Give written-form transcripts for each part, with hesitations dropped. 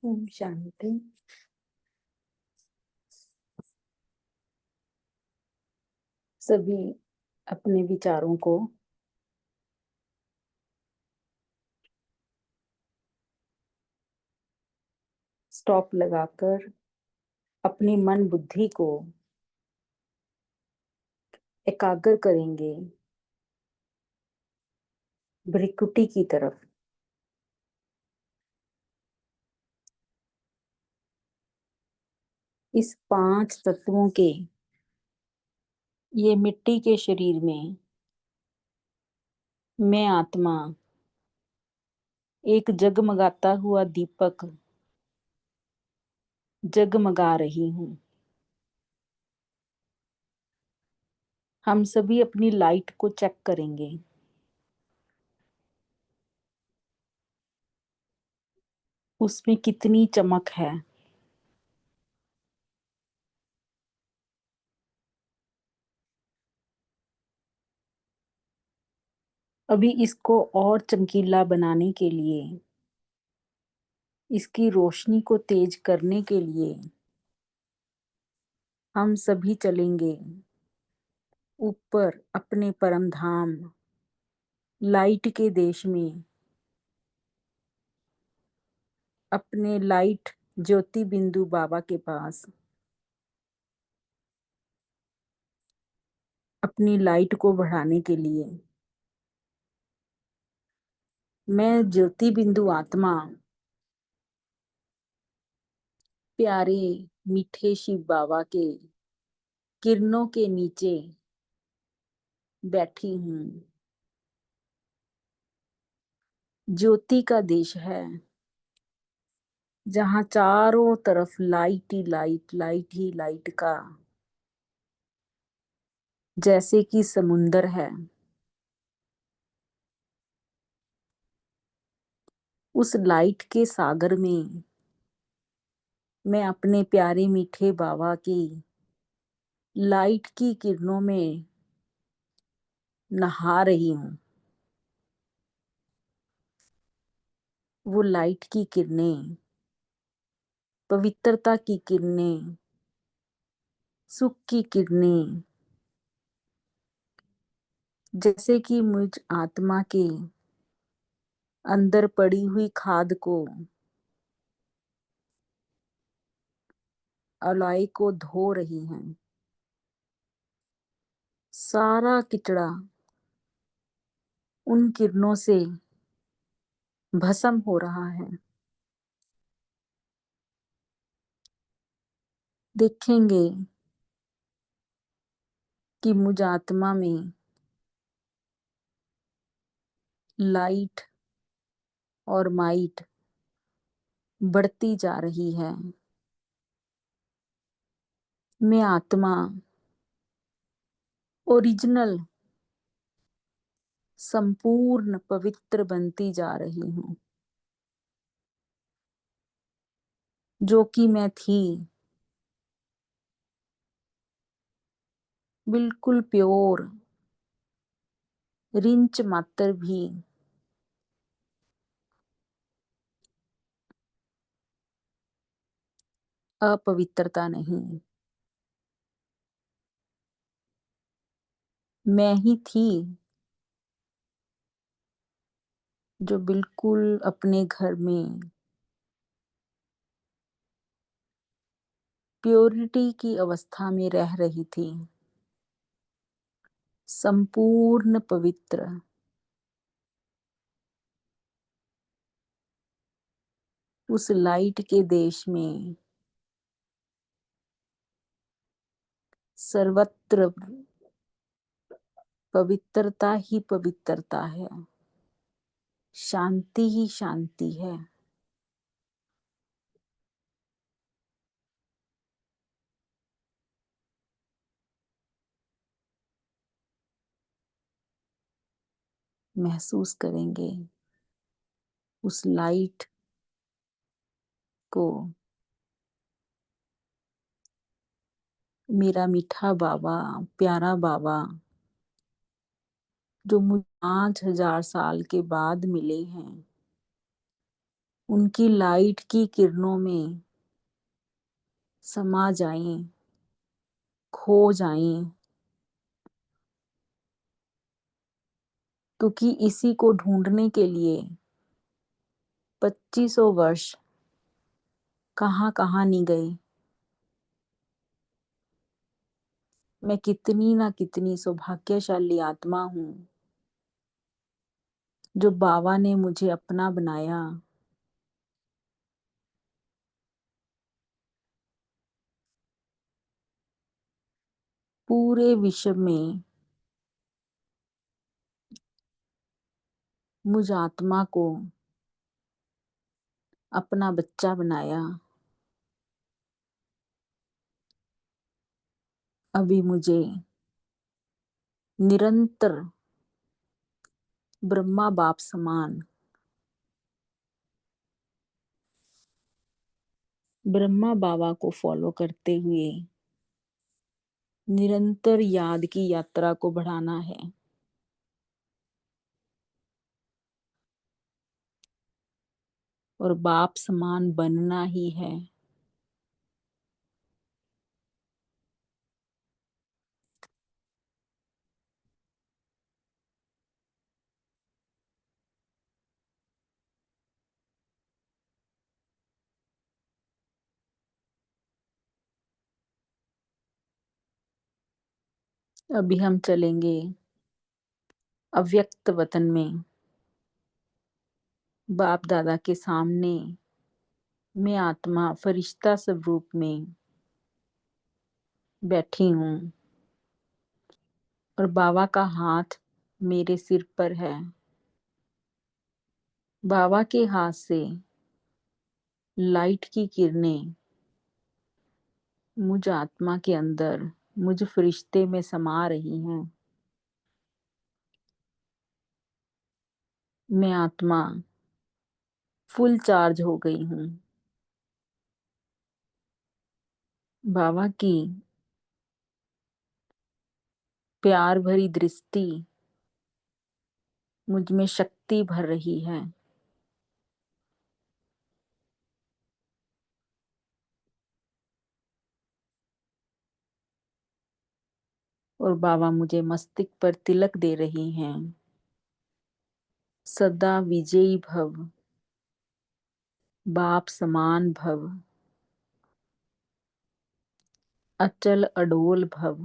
ओम शांति। सभी अपने विचारों को स्टॉप लगाकर अपनी मन बुद्धि को एकाग्र करेंगे भृकुटी की तरफ। इस 5 तत्वों के ये मिट्टी के शरीर में मैं आत्मा एक जगमगाता हुआ दीपक जगमगा रही हूँ। हम सभी अपनी लाइट को चेक करेंगे। उसमें कितनी चमक है। अभी इसको और चमकीला बनाने के लिए, इसकी रोशनी को तेज करने के लिए हम सभी चलेंगे ऊपर अपने परम धाम लाइट के देश में, अपने लाइट ज्योति बिंदु बाबा के पास अपनी लाइट को बढ़ाने के लिए। मैं ज्योति बिंदु आत्मा प्यारे मीठे शिव बाबा के किरणों के नीचे बैठी हूँ। ज्योति का देश है जहाँ चारों तरफ लाइट ही लाइट, लाइट ही लाइट का जैसे कि समुंदर है। उस लाइट के सागर में मैं अपने प्यारे मीठे बाबा की लाइट की किरणों में नहा रही हूँ। वो लाइट की किरणें, पवित्रता की किरणें, सुख की किरणें, जैसे कि मुझ आत्मा के अंदर पड़ी हुई खाद को, अलॉय को धो रही हैं। सारा किचड़ा उन किरणों से भस्म हो रहा है। देखेंगे कि मुझ आत्मा में लाइट और माइट बढ़ती जा रही है। मैं आत्मा ओरिजिनल संपूर्ण पवित्र बनती जा रही हूँ, जो कि मैं थी बिल्कुल प्योर, रिंच मात्र भी अपवित्रता नहीं। मैं ही थी जो बिल्कुल अपने घर में प्योरिटी की अवस्था में रह रही थी, संपूर्ण पवित्र। उस लाइट के देश में सर्वत्र पवित्रता ही पवित्रता है, शांति ही शांति है। महसूस करेंगे उस लाइट को। मेरा मीठा बाबा, प्यारा बाबा, जो मुझे 5000 साल के बाद मिले हैं, उनकी लाइट की किरणों में समा जाएं, खो जाएं, क्योंकि इसी को ढूंढने के लिए 2500 वर्ष कहाँ कहाँ नहीं गए। मैं कितनी ना कितनी सौभाग्यशाली आत्मा हूँ जो बाबा ने मुझे अपना बनाया। पूरे विश्व में मुझ आत्मा को अपना बच्चा बनाया। अभी मुझे निरंतर ब्रह्मा बाप समान ब्रह्मा बाबा को फॉलो करते हुए निरंतर याद की यात्रा को बढ़ाना है। और बाप समान बनना ही है। अभी हम चलेंगे अव्यक्त वतन में। बाप दादा के सामने मैं आत्मा फरिश्ता स्वरूप में बैठी हूँ और बाबा का हाथ मेरे सिर पर है। बाबा के हाथ से लाइट की किरणें मुझ आत्मा के अंदर, मुझ फरिश्ते में समा रही हैं। मैं आत्मा फुल चार्ज हो गई हूँ। बाबा की प्यार भरी दृष्टि मुझ में शक्ति भर रही है। और बाबा मुझे मस्तिष्क पर तिलक दे रही हैं। सदा विजयी भव, बाप समान भव, अचल अडोल भव।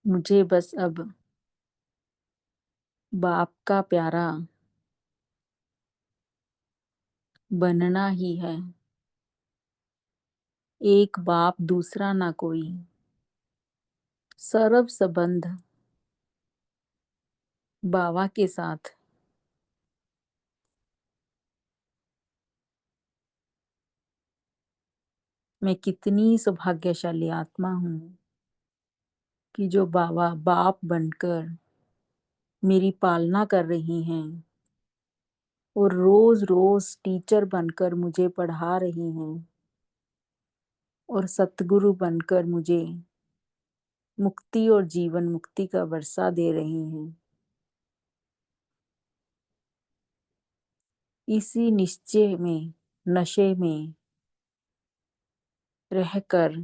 मुझे बस अब बाप का प्यारा बनना ही है। एक बाप दूसरा ना कोई, सर्व संबंध बाबा के साथ। मैं कितनी सौभाग्यशाली आत्मा हूँ कि जो बाबा बाप बनकर मेरी पालना कर रही हैं और रोज रोज टीचर बनकर मुझे पढ़ा रही हैं और सतगुरु बनकर मुझे मुक्ति और जीवन मुक्ति का वर्षा दे रही हैं। इसी निश्चय में, नशे में रहकर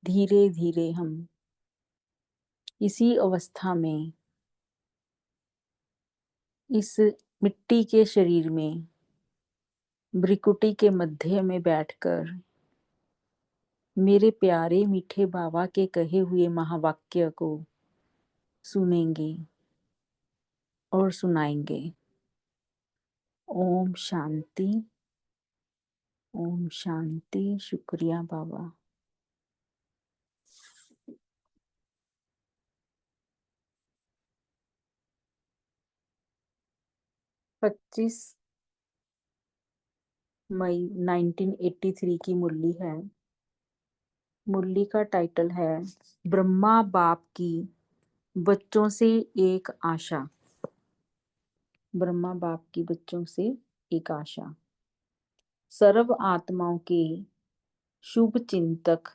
धीरे धीरे हम इसी अवस्था में, इस मिट्टी के शरीर में भ्रिकुटी के मध्य में बैठकर मेरे प्यारे मीठे बाबा के कहे हुए महावाक्य को सुनेंगे और सुनाएंगे। ओम शांति, ओम शांति। शुक्रिया बाबा। 25 मई 1983 की मुरली है। मुरली का टाइटल है ब्रह्मा बाप की बच्चों से एक आशा। ब्रह्मा बाप की बच्चों से एक आशा। सर्व आत्माओं के शुभ चिंतक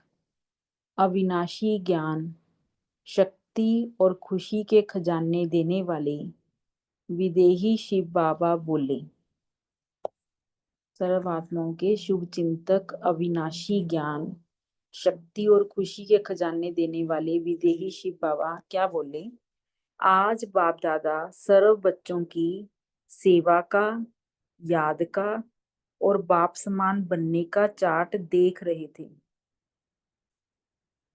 अविनाशी ज्ञान, शक्ति और खुशी के खजाने देने वाले विदेही शिव बाबा बोले। सर्व आत्माओं के शुभ चिंतक, अविनाशी ज्ञान, शक्ति और खुशी के खजाने देने वाले विदेही शिव बाबा क्या बोले? आज बाप दादा सर्व बच्चों की सेवा का, याद का और बाप समान बनने का चार्ट देख रहे थे।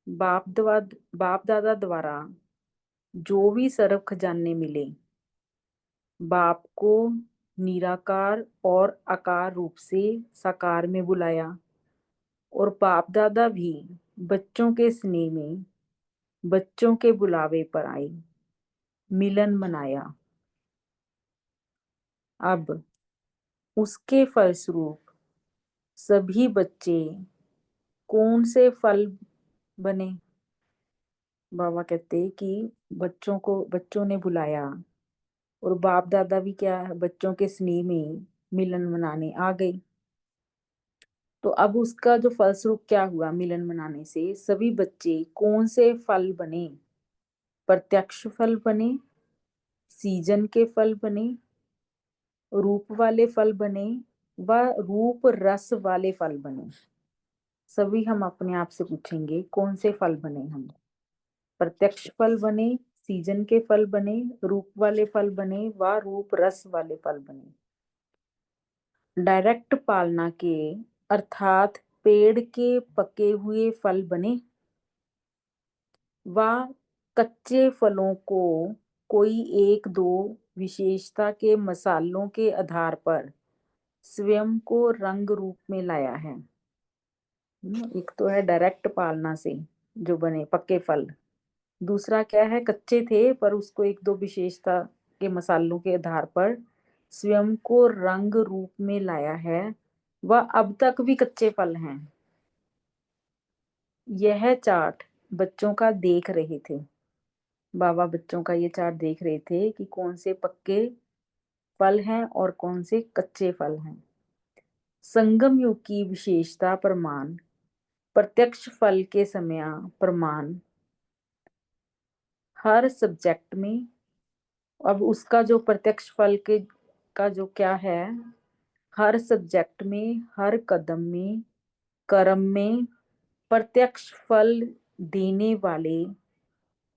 बाप दादा द्वारा जो भी सर्व खजाने मिले, बाप को निराकार और आकार रूप से साकार में बुलाया और बाप दादा भी बच्चों के स्नेह में बच्चों के बुलावे पर आए, मिलन मनाया। अब उसके फलस्वरूप सभी बच्चे कौन से फल बने? बाबा कहते कि बच्चों ने बुलाया और बाप दादा भी क्या है, बच्चों के स्नेह में मिलन मनाने आ गई। तो अब उसका जो फलस्वरूप क्या हुआ, मिलन मनाने से सभी बच्चे कौन से फल बने? प्रत्यक्ष फल बने, सीजन के फल बने, रूप वाले फल बने व रूप रस वाले फल बने। सभी हम अपने आप से पूछेंगे कौन से फल बने हम? प्रत्यक्ष फल बने, सीजन के फल बने, रूप वाले फल बने व रूप रस वाले फल बने। डायरेक्ट पालना के अर्थात पेड़ के पके हुए फल बने व कच्चे फलों को कोई एक दो विशेषता के मसालों के आधार पर स्वयं को रंग रूप में लाया है। एक तो है डायरेक्ट पालना से जो बने पक्के फल, दूसरा क्या है, कच्चे थे पर उसको एक दो विशेषता के मसालों के आधार पर स्वयं को रंग रूप में लाया है, वह अब तक भी कच्चे फल हैं। यह चार्ट बच्चों का देख रहे थे। बाबा बच्चों का ये चार्ट देख रहे थे कि कौन से पक्के फल हैं और कौन से कच्चे फल हैं। संगम युग की विशेषता प्रमाण, प्रत्यक्ष फल के समय प्रमाण हर सब्जेक्ट में। अब उसका जो प्रत्यक्ष फल के का जो क्या है, हर सब्जेक्ट में, हर कदम में, कर्म में प्रत्यक्ष फल देने वाले,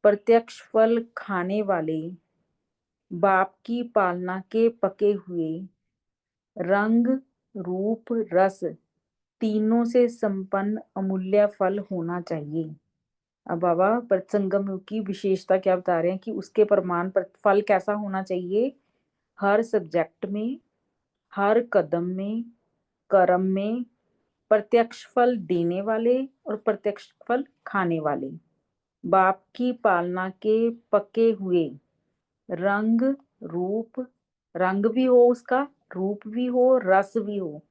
प्रत्यक्ष फल खाने वाले, बाप की पालना के पके हुए, रंग रूप रस तीनों से संपन्न अमूल्य फल होना चाहिए। अब बाबा संगम युग की विशेषता क्या बता रहे हैं कि उसके प्रमाण पर फल कैसा होना चाहिए? हर सब्जेक्ट में, हर कदम में, कर्म में प्रत्यक्ष फल देने वाले और प्रत्यक्ष फल खाने वाले, बाप की पालना के पके हुए, रंग रूप, रंग भी हो उसका, रूप भी हो, रस भी हो,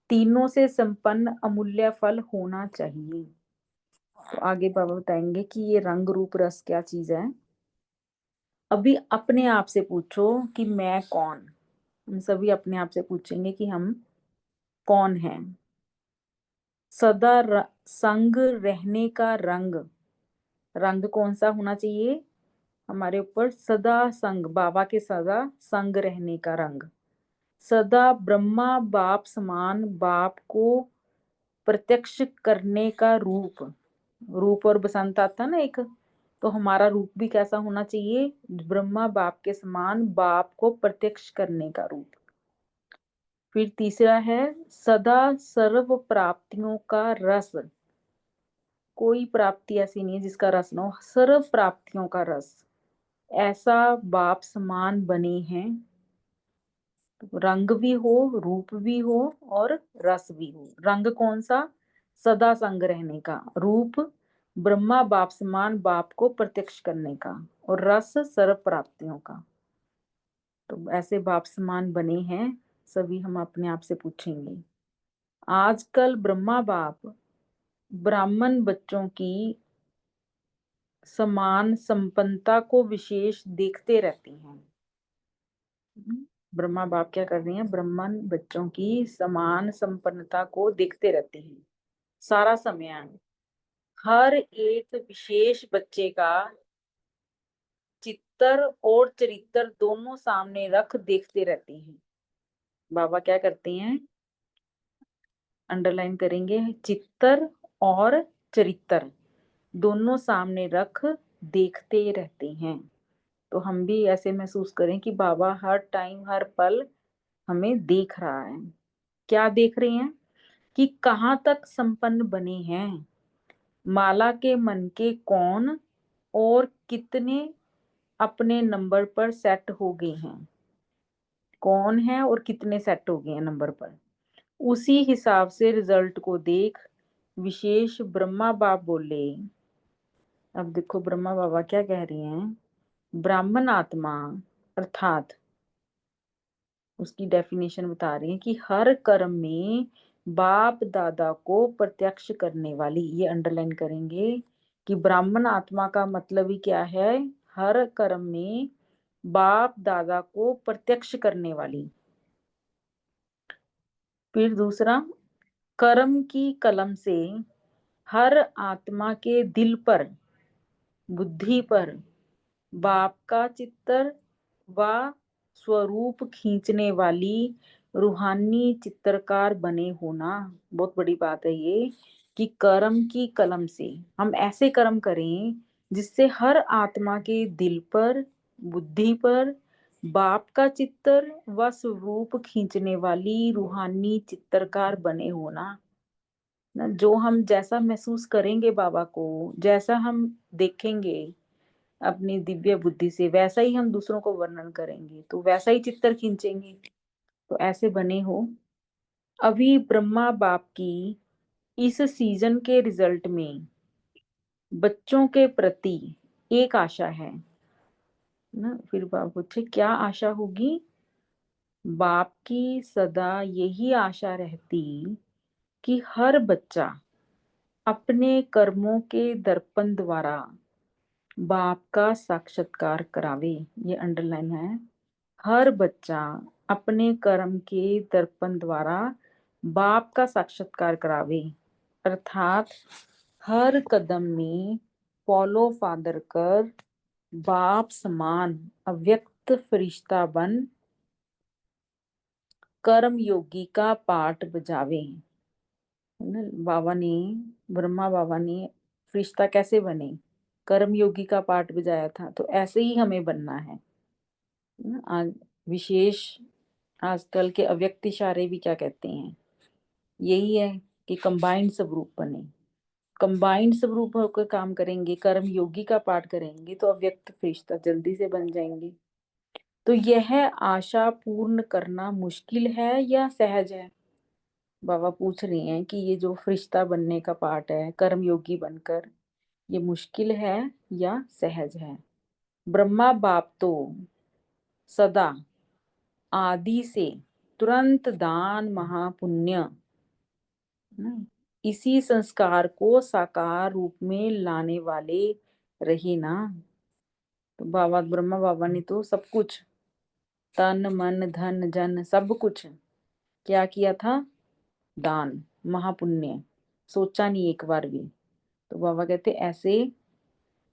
तीनों से संपन्न अमूल्य फल होना चाहिए। तो आगे बाबा बताएंगे कि ये रंग रूप रस क्या चीज है। अभी अपने आप से पूछो कि मैं कौन? हम सभी अपने आप से पूछेंगे कि हम कौन हैं। सदा संग रहने का रंग, रंग कौन सा होना चाहिए हमारे ऊपर? सदा संग, बाबा के सदा संग रहने का रंग। सदा ब्रह्मा बाप समान बाप को प्रत्यक्ष करने का रूप, रूप और बसंत आता ना एक, तो हमारा रूप भी कैसा होना चाहिए? ब्रह्मा बाप के समान बाप को प्रत्यक्ष करने का रूप। फिर तीसरा है सदा सर्व प्राप्तियों का रस। कोई प्राप्ति ऐसी नहीं है जिसका रस ना हो, सर्व प्राप्तियों का रस ऐसा बाप समान बने हैं। तो रंग भी हो, रूप भी हो और रस भी हो। रंग कौन सा? सदा संग रहने का। रूप ब्रह्मा बाप समान बाप को प्रत्यक्ष करने का और रस सर्व प्राप्तियों का। तो ऐसे बाप समान बने हैं सभी, हम अपने आप से पूछेंगे। आजकल ब्रह्मा बाप ब्राह्मण बच्चों की समान संपन्नता को विशेष देखते रहते हैं। ब्रह्मा बाप क्या कर रहे हैं? ब्राह्मण बच्चों की समान संपन्नता को देखते रहते हैं सारा समय। हर एक विशेष बच्चे का चित्तर और चरित्र दोनों सामने रख देखते रहते हैं। बाबा क्या करते हैं, अंडरलाइन करेंगे, चित्तर और चरित्र दोनों सामने रख देखते रहते हैं। तो हम भी ऐसे महसूस करें कि बाबा हर टाइम हर पल हमें देख रहा है। क्या देख रहे हैं कि कहाँ तक संपन्न बने हैं, माला के मन के कौन और कितने अपने नंबर पर सेट हो गए हैं, कौन है और कितने सेट हो गए हैं नंबर पर। उसी हिसाब से रिजल्ट को देख विशेष ब्रह्मा बाप बोले। अब देखो ब्रह्मा बाबा क्या कह रही हैं, ब्राह्मण आत्मा अर्थात उसकी डेफिनेशन बता रही है कि हर कर्म में बाप दादा को प्रत्यक्ष करने वाली, ये अंडरलाइन करेंगे कि ब्राह्मण आत्मा का मतलब ही क्या है, हर कर्म में बाप दादा को प्रत्यक्ष करने वाली। फिर दूसरा, कर्म की कलम से हर आत्मा के दिल पर बुद्धि पर बाप का चित्तर व स्वरूप खींचने वाली रूहानी चित्रकार बने होना। बहुत बड़ी बात है ये कि कर्म की कलम से हम ऐसे कर्म करें जिससे हर आत्मा के दिल पर बुद्धि पर बाप का चित्र व स्वरूप खींचने वाली रूहानी चित्रकार बने होना। ना जो हम जैसा महसूस करेंगे बाबा को, जैसा हम देखेंगे अपनी दिव्य बुद्धि से, वैसा ही हम दूसरों को वर्णन करेंगे, तो वैसा ही चित्र खींचेंगे। तो ऐसे बने हो। अभी ब्रह्मा बाप की इस सीजन के रिजल्ट में बच्चों के प्रति एक आशा है ना। फिर बाप पूछे क्या आशा होगी, बाप की सदा यही आशा रहती कि हर बच्चा अपने कर्मों के दर्पण द्वारा बाप का साक्षात्कार करावे। ये अंडरलाइन है, हर बच्चा अपने कर्म के दर्पण द्वारा बाप का साक्षात्कार करावे, अर्थात हर कदम में फॉलो फादर कर बाप समान अव्यक्त फरिश्ता बन कर्म योगी का पाठ बजावे। है ना, बाबा ने, ब्रह्मा बाबा ने फरिश्ता कैसे बने, कर्म योगी का पाठ बजाया था, तो ऐसे ही हमें बनना है ना। आज विशेष आजकल के अव्यक्त इशारे भी क्या कहते हैं, यही है कि कंबाइंड स्वरूप बने। कंबाइंड स्वरूप होकर काम करेंगे, कर्म योगी का पाठ करेंगे, तो अव्यक्त फरिश्ता जल्दी से बन जाएंगे। तो यह आशा पूर्ण करना मुश्किल है या सहज है। बाबा पूछ रही हैं कि ये जो फरिश्ता बनने का पाठ है, कर्म योगी बनकर, ये मुश्किल है या सहज है। ब्रह्मा बाप तो सदा आदि से तुरंत दान महापुण्य ना, इसी संस्कार को साकार रूप में लाने वाले रहे ना। तो बाबा ब्रह्मा बाबा ने तो सब कुछ, तन मन धन जन सब कुछ क्या किया था, दान महापुण्य, सोचा नहीं एक बार भी। तो बाबा कहते ऐसे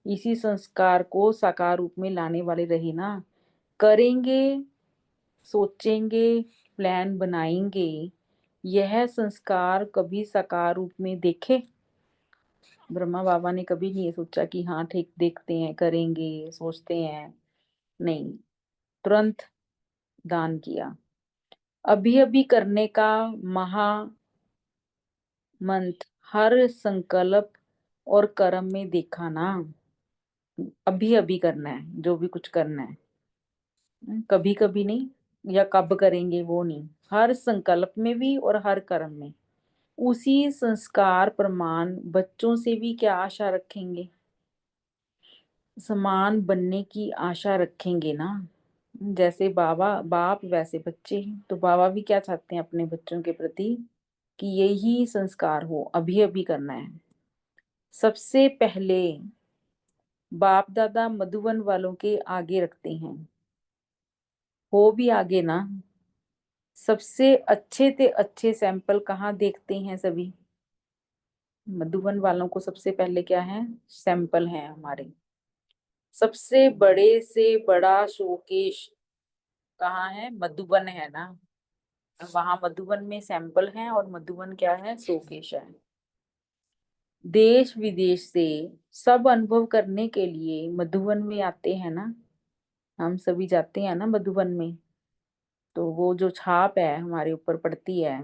इसी संस्कार को साकार रूप में लाने वाले रहे ना। करेंगे, सोचेंगे, प्लान बनाएंगे, यह संस्कार कभी साकार रूप में देखे। ब्रह्मा बाबा ने कभी नहीं ये सोचा कि हाँ ठीक देखते हैं, करेंगे, सोचते हैं, नहीं, तुरंत दान किया। अभी अभी करने का महा मंत्र हर संकल्प और कर्म में देखा ना। अभी अभी करना है जो भी कुछ करना है, कभी कभी नहीं, या कब करेंगे वो नहीं, हर संकल्प में भी और हर कर्म में। उसी संस्कार प्रमाण बच्चों से भी क्या आशा रखेंगे, समान बनने की आशा रखेंगे ना। जैसे बाबा बाप वैसे बच्चे हैं, तो बाबा भी क्या चाहते हैं अपने बच्चों के प्रति कि यही संस्कार हो, अभी अभी करना है। सबसे पहले बाप दादा मधुबन वालों के आगे रखते हैं, हो भी आगे ना। सबसे अच्छे से अच्छे सैंपल कहाँ देखते हैं सभी, मधुबन वालों को सबसे पहले क्या है, सैंपल है हमारे। सबसे बड़े से बड़ा शोकेश कहाँ है, मधुबन है ना। वहां मधुबन में सैंपल है और मधुबन क्या है, शोकेश है। देश विदेश से सब अनुभव करने के लिए मधुबन में आते हैं ना। हम सभी जाते हैं ना मधुबन में। तो वो जो छाप है हमारे ऊपर पड़ती है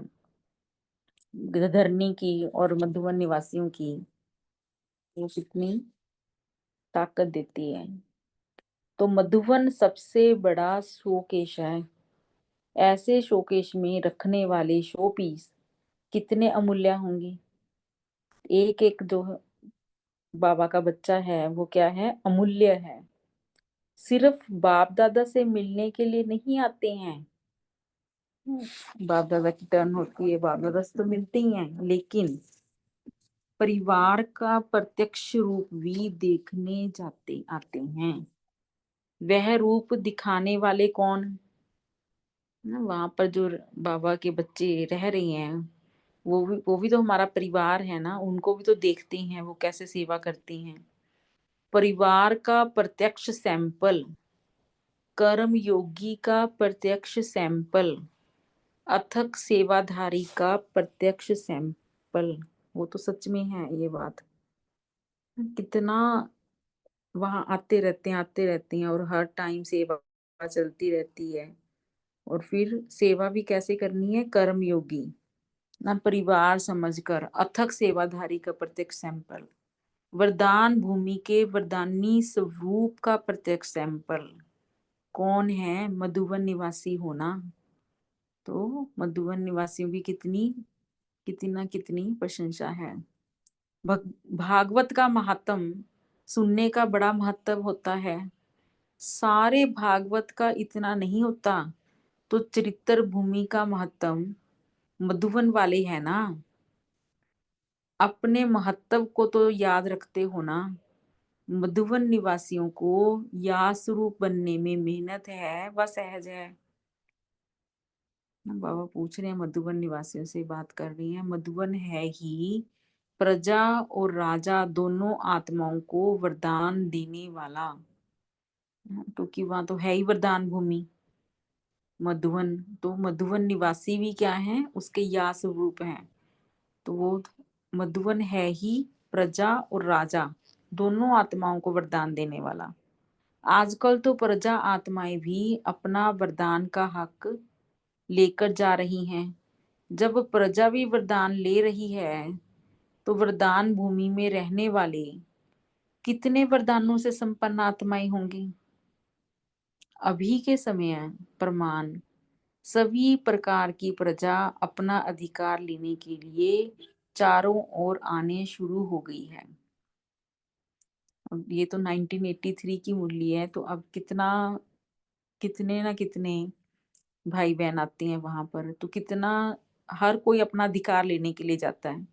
धरनी की और मधुबन निवासियों की, वो कितनी ताकत देती है। तो मधुबन सबसे बड़ा शोकेश है। ऐसे शोकेश में रखने वाले शो पीस कितने अमूल्य होंगे। एक एक जो बाबा का बच्चा है वो क्या है, अमूल्य है। सिर्फ बाप दादा से मिलने के लिए नहीं आते हैं। बाप दादा की टर्न होती है, बाप दादा से तो मिलते ही हैं, लेकिन परिवार का प्रत्यक्ष रूप भी देखने जाते आते हैं। वह रूप दिखाने वाले कौन ना, वहां पर जो बाबा के बच्चे रह रहे हैं, वो भी तो हमारा परिवार है ना। उनको भी तो देखते हैं वो कैसे सेवा करती हैं। परिवार का प्रत्यक्ष सैंपल, कर्म योगी का प्रत्यक्ष सैंपल, अथक सेवाधारी का प्रत्यक्ष सैंपल। वो तो सच में है ये बात। कितना वहां आते रहते हैं और हर टाइम सेवा चलती रहती है। और फिर सेवा भी कैसे करनी है, कर्म योगी ना, परिवार समझकर अथक सेवाधारी का प्रत्यक्ष सैंपल, वरदान भूमि के वरदानी स्वरूप का प्रत्यक्ष सैंपल। कौन है, मधुबन निवासी होना। तो मधुबन निवासियों की कितनी कितना कितनी प्रशंसा है। भागवत का महात्म सुनने का बड़ा महत्व होता है। सारे भागवत का इतना नहीं होता। तो चरित्र भूमि का महत्व मधुबन वाले है ना। अपने महत्व को तो याद रखते हो ना। मधुबन निवासियों को या स्वरूप बनने में मेहनत है व सहज है। बाबा पूछ रहे हैं, मधुबन निवासियों से बात कर रही हैं। मधुबन है ही प्रजा और राजा दोनों आत्माओं को वरदान देने वाला, क्योंकि वहां तो है ही वरदान भूमि मधुबन। तो मधुबन निवासी भी क्या है, उसके या स्वरूप हैं। तो वो मधुबन है ही प्रजा और राजा दोनों आत्माओं को वरदान देने वाला। आजकल तो प्रजा आत्माएं भी अपना वरदान का हक लेकर जा रही हैं। जब प्रजा भी वरदान ले रही है तो वरदान भूमि में रहने वाले कितने वरदानों से संपन्न आत्माएं होंगी। अभी के समय प्रमाण, सभी प्रकार की प्रजा अपना अधिकार लेने के लिए चारों ओर आने शुरू हो गई है। अब ये तो 1983 की मुरली है, तो अब कितने ना कितने भाई बहन आते हैं वहां पर, तो कितना हर कोई अपना अधिकार लेने के लिए जाता है।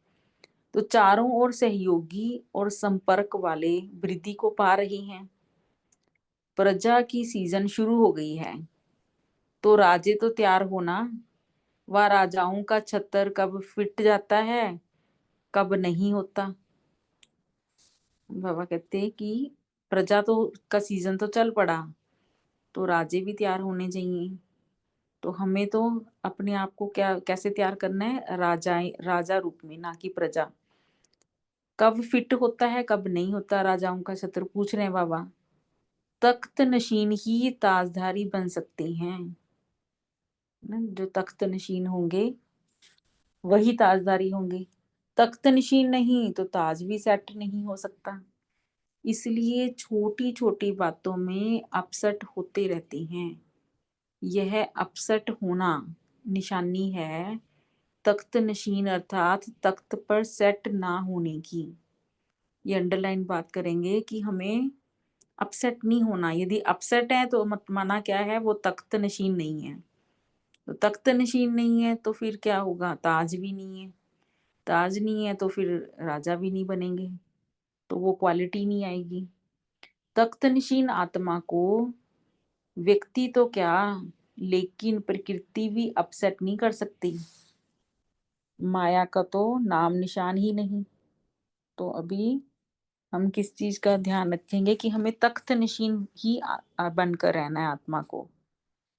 तो चारों ओर सहयोगी और संपर्क वाले वृद्धि को पा रही हैं। प्रजा की सीजन शुरू हो गई है। तो राजे तो तैयार होना। वह राजाओं का छत्र कब फिट जाता है, कब नहीं होता। बाबा कहते हैं कि प्रजा तो का सीजन तो चल पड़ा, तो राजे भी तैयार होने चाहिए। तो हमें तो अपने आप को क्या कैसे तैयार करना है, राजा रूप में, ना कि प्रजा। कब फिट होता है कब नहीं होता राजाओं का छत्र, पूछ रहे हैं बाबा। तख्त नशीन ही ताजधारी बन सकते हैं ना। जो तख्त नशीन होंगे वही ताजदारी होंगे। तख्त नशीन नहीं तो ताज भी सेट नहीं हो सकता। इसलिए छोटी छोटी बातों में अपसेट होते रहते हैं। यह अपसेट होना निशानी है तख्त नशीन अर्थात तख्त पर सेट ना होने की। ये अंडरलाइन बात करेंगे कि हमें अपसेट नहीं होना। यदि अपसेट है तो मत माना क्या है, वो तख्त नशीन नहीं है। तो तख्त नशीन नहीं है तो फिर क्या होगा, ताज भी नहीं है। ताज नहीं है तो फिर राजा भी नहीं बनेंगे, तो वो क्वालिटी नहीं आएगी। तख्त नशीन आत्मा को व्यक्ति तो क्या, लेकिन प्रकृति भी अपसेट नहीं कर सकती। माया का तो नाम निशान ही नहीं। तो अभी हम किस चीज का ध्यान रखेंगे कि हमें तख्त नशीन ही बनकर रहना है आत्मा को।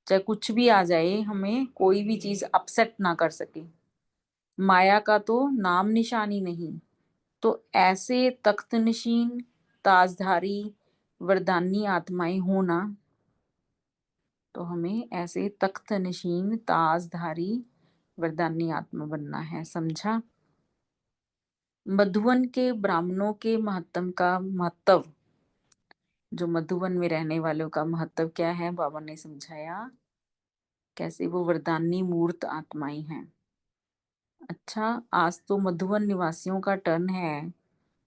चाहे कुछ भी आ जाए, हमें कोई भी चीज अपसेट ना कर सके। माया का तो नाम निशान ही नहीं। तो ऐसे तख्त नशीन, ताजधारी, वरदानी आत्माएं होना, तो हमें ऐसे तख्त नशीन, ताजधारी, वरदानी आत्मा बनना है। समझा? मधुवन के ब्राह्मणों के महत्व, जो मधुवन में रहने वालों का महत्व क्या है, बाबा ने समझाया। कैसे वो वरदानी मूर्त आत्माएं हैं। अच्छा, आज तो मधुवन निवासियों का टर्न है।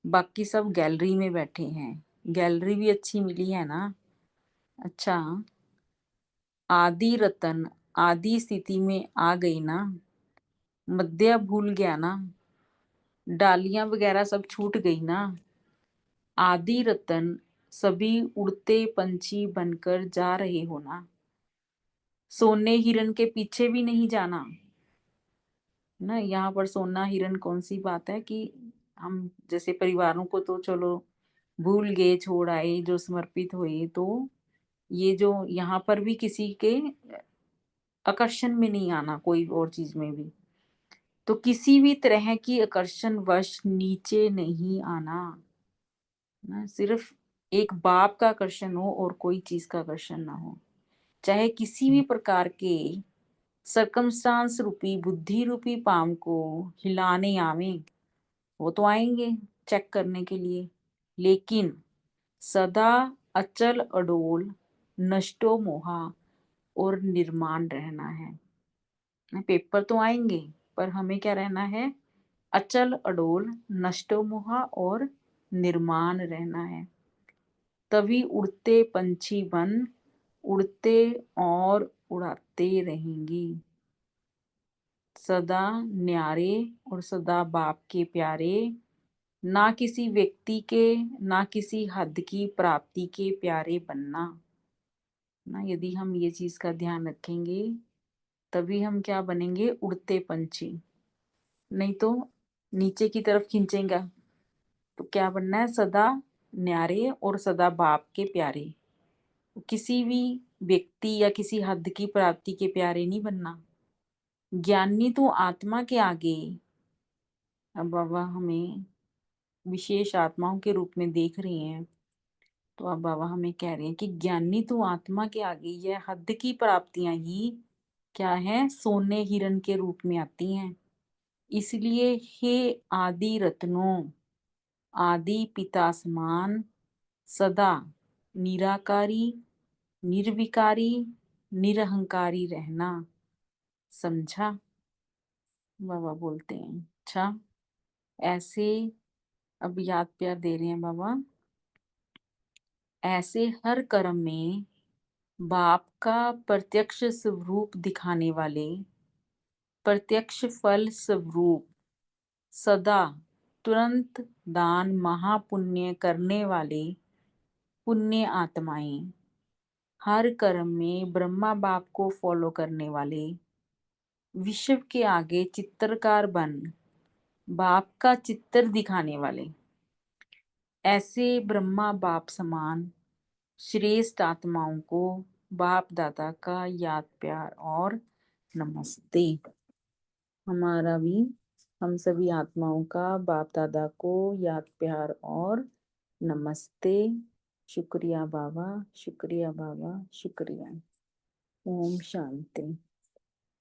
बाकी सब गैलरी में बैठे हैं। गैलरी भी अच्छी मिली है ना? अच्छा, आदि रतन आदि स्थिति में आ गई ना? मध्य भूल गया ना? डालियां वगैरह सब छूट गई ना? आदि रतन सभी उड़ते पंछी बनकर जा रहे हो ना? सोने हिरन के पीछे भी नहीं जाना ना। यहाँ पर सोना हिरन कौन सी बात है कि हम जैसे परिवारों को तो चलो भूल गए, छोड़ आए, जो समर्पित हुए, तो ये जो यहाँ पर भी किसी के आकर्षण में नहीं आना, कोई और चीज में भी। तो किसी भी तरह की आकर्षण वश नीचे नहीं आना ना। सिर्फ एक बाप का आकर्षण हो और कोई चीज का आकर्षण ना हो। चाहे किसी भी प्रकार के सरकमस्टांस रूपी, बुद्धि रूपी पाम को हिलाने आवे, वो तो आएंगे चेक करने के लिए। लेकिन सदा अचल अडोल, नष्टो मोहा और निर्माण रहना है। पेपर तो आएंगे, पर हमें क्या रहना है? अचल अडोल, नष्टो मोहा और निर्माण रहना है। तभी उड़ते पंछी बन उड़ते और उड़ाते रहेंगी। सदा न्यारे और सदा बाप के प्यारे, ना किसी व्यक्ति के, ना किसी हद की प्राप्ति के प्यारे बनना ना। यदि हम ये चीज का ध्यान रखेंगे, तभी हम क्या बनेंगे? उड़ते पंछी। नहीं तो नीचे की तरफ खींचेगा। तो क्या बनना है? सदा न्यारे और सदा बाप के प्यारे। किसी भी व्यक्ति या किसी हद की प्राप्ति के प्यारे नहीं बनना। ज्ञानी तो आत्मा के आगे, अब बाबा हमें विशेष आत्माओं के रूप में देख रही हैं, तो अब बाबा हमें कह रहे हैं कि ज्ञानी तो आत्मा के आगे यह हद की प्राप्तियां ही क्या है? सोने हिरन के रूप में आती हैं। इसलिए हे आदि रत्नों, आदि पिता समान, सदा निराकारी, निर्विकारी, निरहंकारी रहना। समझा? बाबा बोलते हैं। अच्छा, ऐसे अब याद प्यार दे रहे हैं बाबा। ऐसे हर कर्म में बाप का प्रत्यक्ष स्वरूप दिखाने वाले, प्रत्यक्ष फल स्वरूप, सदा तुरंत दान महापुण्य करने वाले पुण्य आत्माएं, हर कर्म में ब्रह्मा बाप को फॉलो करने वाले, विश्व के आगे चित्रकार बन बाप का चित्र दिखाने वाले, ऐसे ब्रह्मा बाप समान श्रेष्ठ आत्माओं को बाप दादा का याद प्यार और नमस्ते। हमारा भी, हम सभी आत्माओं का बाप दादा को याद प्यार और नमस्ते। शुक्रिया बाबा, शुक्रिया बाबा, शुक्रिया। ओम शांति।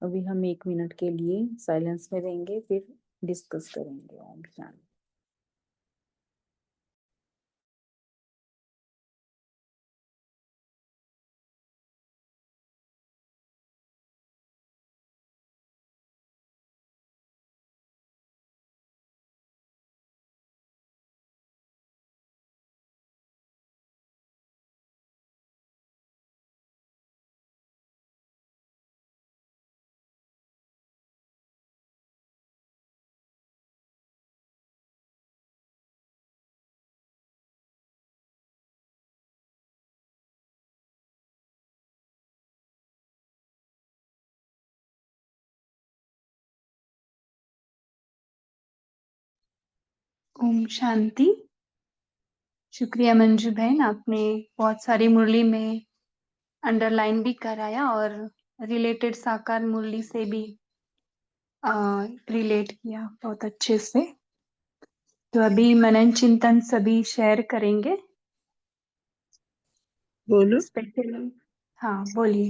अभी हम 1 मिनट के लिए साइलेंस में रहेंगे, फिर डिस्कस करेंगे। ओम शांति। ओम शांति। शुक्रिया मंजू बहन, आपने बहुत सारी मुरली में अंडरलाइन भी कराया और रिलेटेड साकार मुरली से भी रिलेट किया बहुत अच्छे से। तो अभी मनन चिंतन सभी शेयर करेंगे बोलो। स्पेशली। हाँ बोलिए।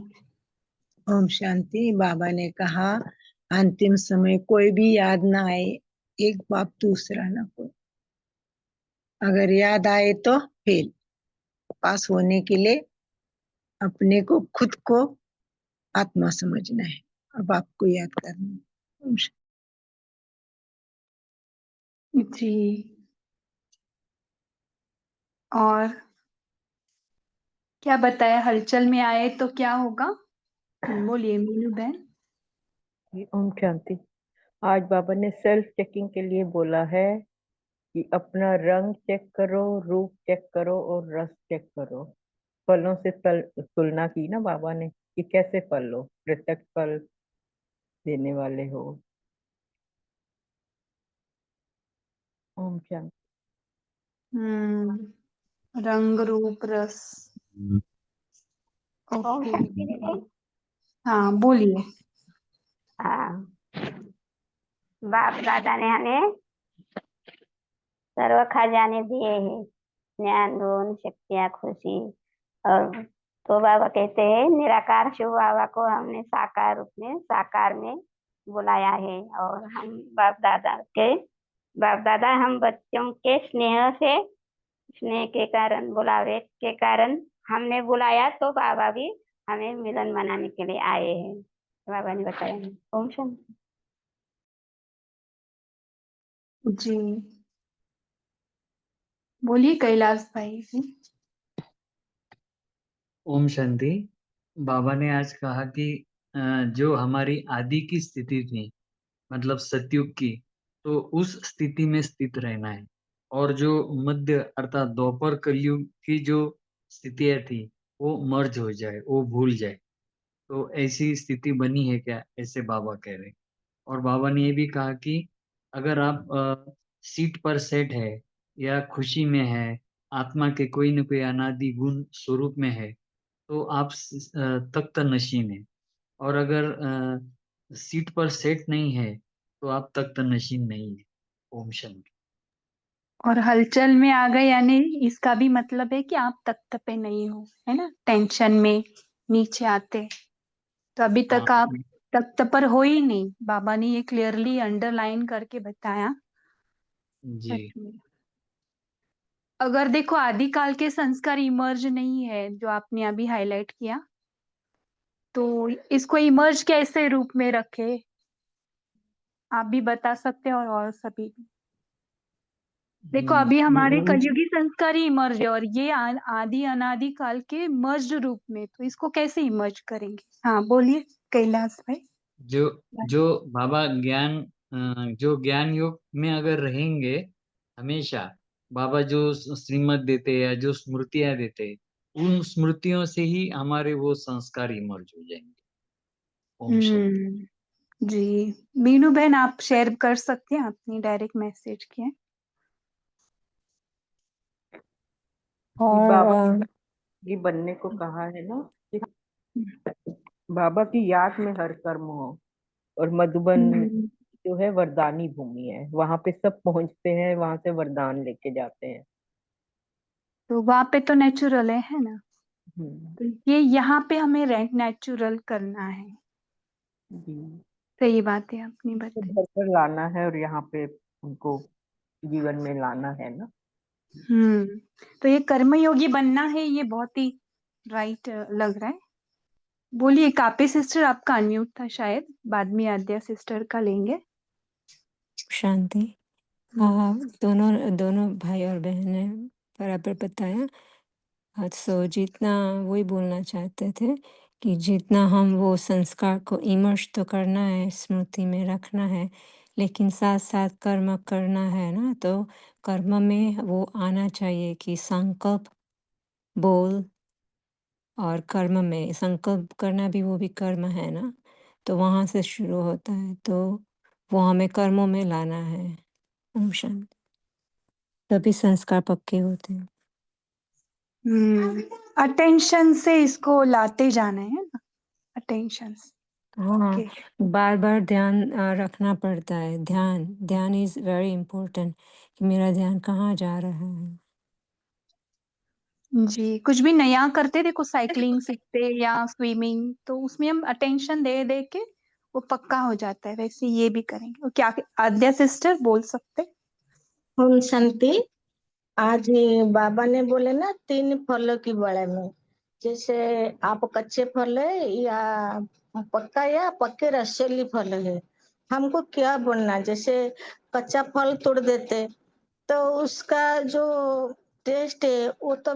ओम शांति। बाबा ने कहा अंतिम समय कोई भी याद ना आए, एक बाप दूसरा ना कोई। अगर याद आए तो फिर पास होने के लिए अपने को खुद को आत्मा समझना है, अब आपको याद करना है। ओम शांति। जी। और क्या बताया, हलचल में आए तो क्या होगा? बोलिए मीनू बहन। ओम शांति। आज बाबा ने सेल्फ चेकिंग के लिए बोला है कि अपना रंग चेक करो, रूप चेक करो और रस चेक करो। फलों से तुलना की ना बाबा ने कि कैसे फल हो, प्रत्यक्ष फल देने वाले हो। ओम शांति। रंग रूप रस। ओम ओके। शांति दीदी। हाँ बोलिए। हाँ, बाप दादा ने हमें सर्व खजाने दिए हैं, ज्ञान, गुण, शक्तियाँ, खुशी। और तो बाबा कहते हैं निराकार शिव बाबा को हमने साकार रूप में, साकार में बुलाया है। और हम बाप दादा हम बच्चों के स्नेह के कारण, बुलावे के कारण हमने बुलाया, तो बाबा भी हमें मिलन मनाने के लिए आए हैं, बाबा ने बताया है। ओम शांति। जी बोलिए कैलाश भाई जी। ओम शांति। बाबा ने आज कहा कि जो हमारी आदि की स्थिति थी, मतलब सतयुग की, तो उस स्थिति में स्थित रहना है। और जो मध्य अर्थात द्वापर कलयुग की जो स्थितियां थी, वो मर्ज हो जाए, वो भूल जाए। तो ऐसी स्थिति बनी है क्या, ऐसे बाबा कह रहे। और बाबा ने ये भी कहा कि अगर आप सीट पर सेट है या खुशी में है, आत्मा के कोई न कोई अनादि गुण स्वरूप में है, तो आप तख्त नशीन है। और अगर सीट पर सेट नहीं है, तो आप तख्त नशीन नहीं है। ओम शांति। और हलचल में आ गए यानी इसका भी मतलब है कि आप तख्त पे नहीं हो, है ना, टेंशन में नीचे आते। तो अभी हाँ तक आप तख्त पर हो ही नहीं, बाबा ने ये क्लियरली अंडरलाइन करके बताया। जी। सच में अगर देखो आदिकाल के संस्कार इमर्ज नहीं है जो आपने अभी हाईलाइट किया, तो इसको इमर्ज कैसे रूप में रखे, आप भी बता सकते हैं और सभी भी। देखो अभी हमारे कलयुगी संस्कार ही इमर्ज है और ये आदि अनादि काल के मर्ज रूप में, तो इसको कैसे इमर्ज करेंगे? हाँ बोलिए कैलाश भाई। जो जो बाबा ज्ञान जो ज्ञान योग में अगर रहेंगे हमेशा, बाबा जो श्रीमत देते या जो स्मृतियां देते, उन स्मृतियों से ही हमारे वो संस्कार इमर्ज हो जाएंगे। ओम शांति। जी मीनू बहन आप शेयर कर सकते हैं, आपने डायरेक्ट मैसेज किया है। कि और बाबा की बनने को कहा है ना कि बाबा की याद में हर कर्म हो। और मधुबन हम्म, जो है वरदानी भूमि है, वहां पे सब पहुंचते हैं, वहां से वरदान लेके जाते हैं। तो वहां पे तो नेचुरल है ना, हम्म। तो ये यहाँ पे हमें रेंट नेचुरल करना है। जी। सही बात है आपने तो बताई। घर पर लाना है और यहाँ पे उनको जीवन में लाना है ना। तो ये कर्मयोगी बनना है, ये बहुत ही राइट लग रहा है। बोलिए कापे सिस्टर, आपका अनम्यूट था शायद, बाद में आद्या सिस्टर का लेंगे। शांति। हम्म, दोनों दोनों भाई और बहन ने बराबर बताया। सो जितना वही बोलना चाहते थे कि जितना हम वो संस्कार को इमर्श तो करना है, स्मृति में रखना है, लेकिन साथ साथ कर्म करना है ना, तो कर्म में वो आना चाहिए कि संकल्प, बोल और कर्म में संकल्प करना भी वो भी कर्म है ना, तो वहाँ से शुरू होता है, तो वो हमें कर्मों में लाना है। ओम शांति। तभी संस्कार पक्के होते हैं। अटेंशन से इसको लाते जाना है ना, अटेंशन से। हाँ, ओके। बार-बार ध्यान रखना पड़ता है। ध्यान इज़ वेरी इम्पोर्टेंट कि मेरा ध्यान कहाँ जा रहा है। जी, कुछ भी नया करते देखो, साइक्लिंग सीखते या स्विमिंग, तो उसमें हम अटेंशन दे दे के वो पक्का हो जाता है, वैसे ये भी करेंगे। और क्या आद्या सिस्टर बोल सकते? ओम शांति। आज ये बाबा ने बोले ना 3 फलों के बारे में, जैसे आप कच्चे फल है या पक्का या पक्के रसीली फल है। हमको क्या बोलना, जैसे कच्चा फल तोड़ देते तो उसका जो टेस्ट है वो तो